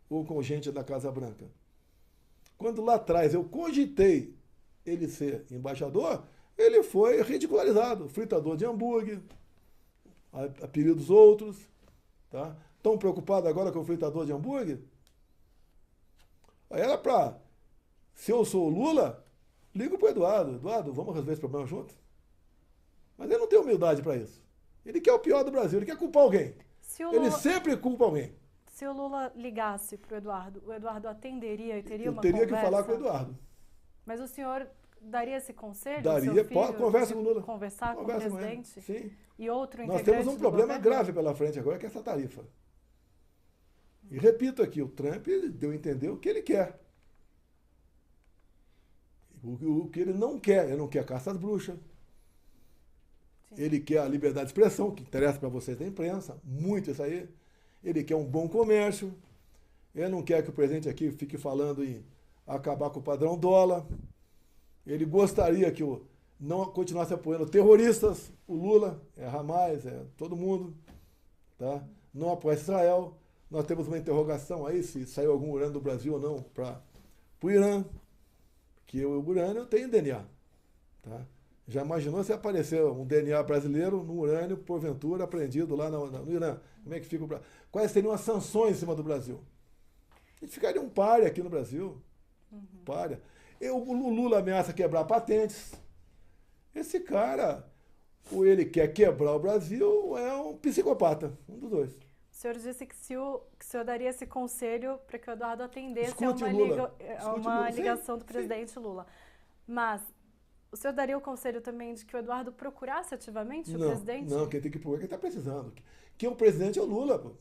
Ou com gente da Casa Branca? Quando lá atrás eu cogitei ele ser embaixador, ele foi ridicularizado. Fritador de hambúrguer, apelidos outros. Tá? Tão preocupado agora com o fritador de hambúrguer? Era para, se eu sou o Lula, ligo para o Eduardo. Eduardo, vamos resolver esse problema junto? Mas ele não tem humildade para isso. Ele quer o pior do Brasil, ele quer culpar alguém. Ele sempre culpa alguém. Se o Lula ligasse para o Eduardo atenderia e teria uma conversa? Eu teria que falar com o Eduardo. Mas o senhor daria esse conselho? Daria, conversa com o Lula. Conversar com o presidente? Sim. E outro Nós temos um problema grave pela frente agora, que é essa tarifa. E repito aqui, o Trump deu a entender o que ele quer. O que ele não quer caça às bruxas. Sim. Ele quer a liberdade de expressão, que interessa para vocês da imprensa, muito isso aí. Ele quer um bom comércio. Ele não quer que o presidente aqui fique falando em acabar com o padrão dólar. Ele gostaria que não continuasse apoiando terroristas, o Lula, Hamas, todo mundo, tá? Não apoia Israel. Nós temos uma interrogação aí se saiu algum urânio do Brasil ou não para o Irã, que o urânio tem DNA. Tá? Já imaginou se aparecer um DNA brasileiro no urânio, porventura, apreendido lá no Irã? Como é que fica o Brasil? Quais seriam as sanções em cima do Brasil? A gente ficaria um páreo aqui no Brasil. Páreo. O Lula ameaça quebrar patentes. Esse cara, ou ele quer quebrar o Brasil, ou é um psicopata. Um dos dois. O senhor disse que o senhor daria esse conselho para que o Eduardo atendesse Escute a uma ligação sim, do presidente Lula. Mas o senhor daria o conselho também de que o Eduardo procurasse ativamente o presidente? Não, quem tem que procurar é quem está precisando. Quem é o presidente é o Lula, pô.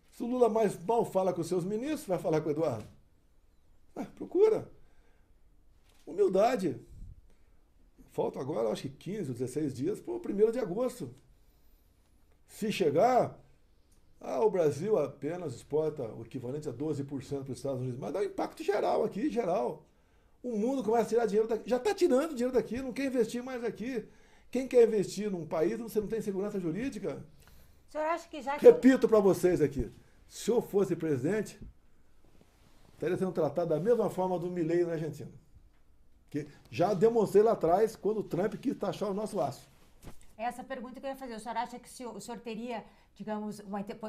Se o Lula mais mal fala com os seus ministros, vai falar com o Eduardo. Procura. Humildade. Faltam agora, acho que 15 ou 16 dias para o 1º de agosto. Se chegar, o Brasil apenas exporta o equivalente a 12% para os Estados Unidos, mas dá um impacto geral aqui, geral. O mundo começa a tirar dinheiro daqui, já está tirando dinheiro daqui, não quer investir mais aqui. Quem quer investir num país, você não tem segurança jurídica? O senhor acha que já... Repito para vocês aqui, se eu fosse presidente, estaria sendo tratado da mesma forma do Milei na Argentina. Que já demonstrei lá atrás, quando o Trump quis taxar o nosso aço. Essa pergunta que eu ia fazer, o senhor acha que o senhor teria, digamos,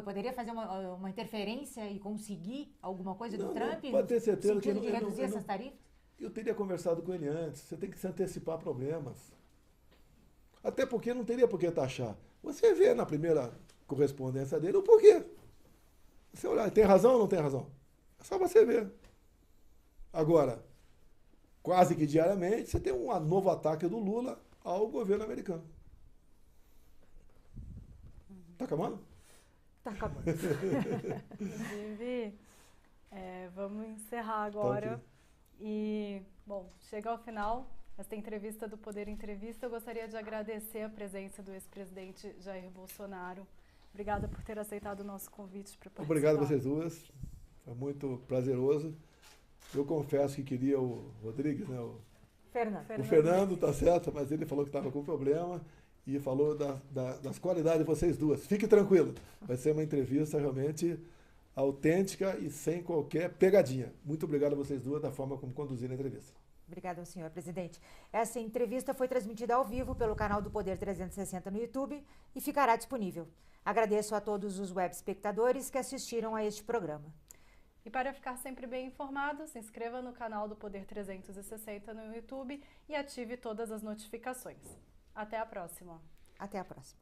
poderia fazer uma interferência e conseguir alguma coisa do Trump? Não, pode ter certeza no sentido de reduzir essas tarifas? Eu teria conversado com ele antes. Você tem que se antecipar a problemas. Até porque não teria por que taxar. Você vê na primeira correspondência dele o porquê. Você olhar, tem razão ou não tem razão? É só você ver. Agora, quase que diariamente, você tem um novo ataque do Lula ao governo americano. Tá acabando? Tá acabando. Inclusive, vamos encerrar agora. Tá, E, bom, chega ao final esta entrevista do Poder Entrevista. Eu gostaria de agradecer a presença do ex-presidente Jair Bolsonaro. Obrigada por ter aceitado o nosso convite para participar. Obrigado a vocês duas. Foi muito prazeroso. Eu confesso que queria o Rodrigues, né? O Fernando, tá certo, mas ele falou que estava com problema e falou das qualidades de vocês duas. Fique tranquilo. Vai ser uma entrevista realmente autêntica e sem qualquer pegadinha. Muito obrigado a vocês duas da forma como conduziram a entrevista. Obrigada, senhor presidente. Essa entrevista foi transmitida ao vivo pelo canal do Poder 360 no YouTube e ficará disponível. Agradeço a todos os web espectadores que assistiram a este programa. E para ficar sempre bem informado, se inscreva no canal do Poder 360 no YouTube e ative todas as notificações. Até a próxima. Até a próxima.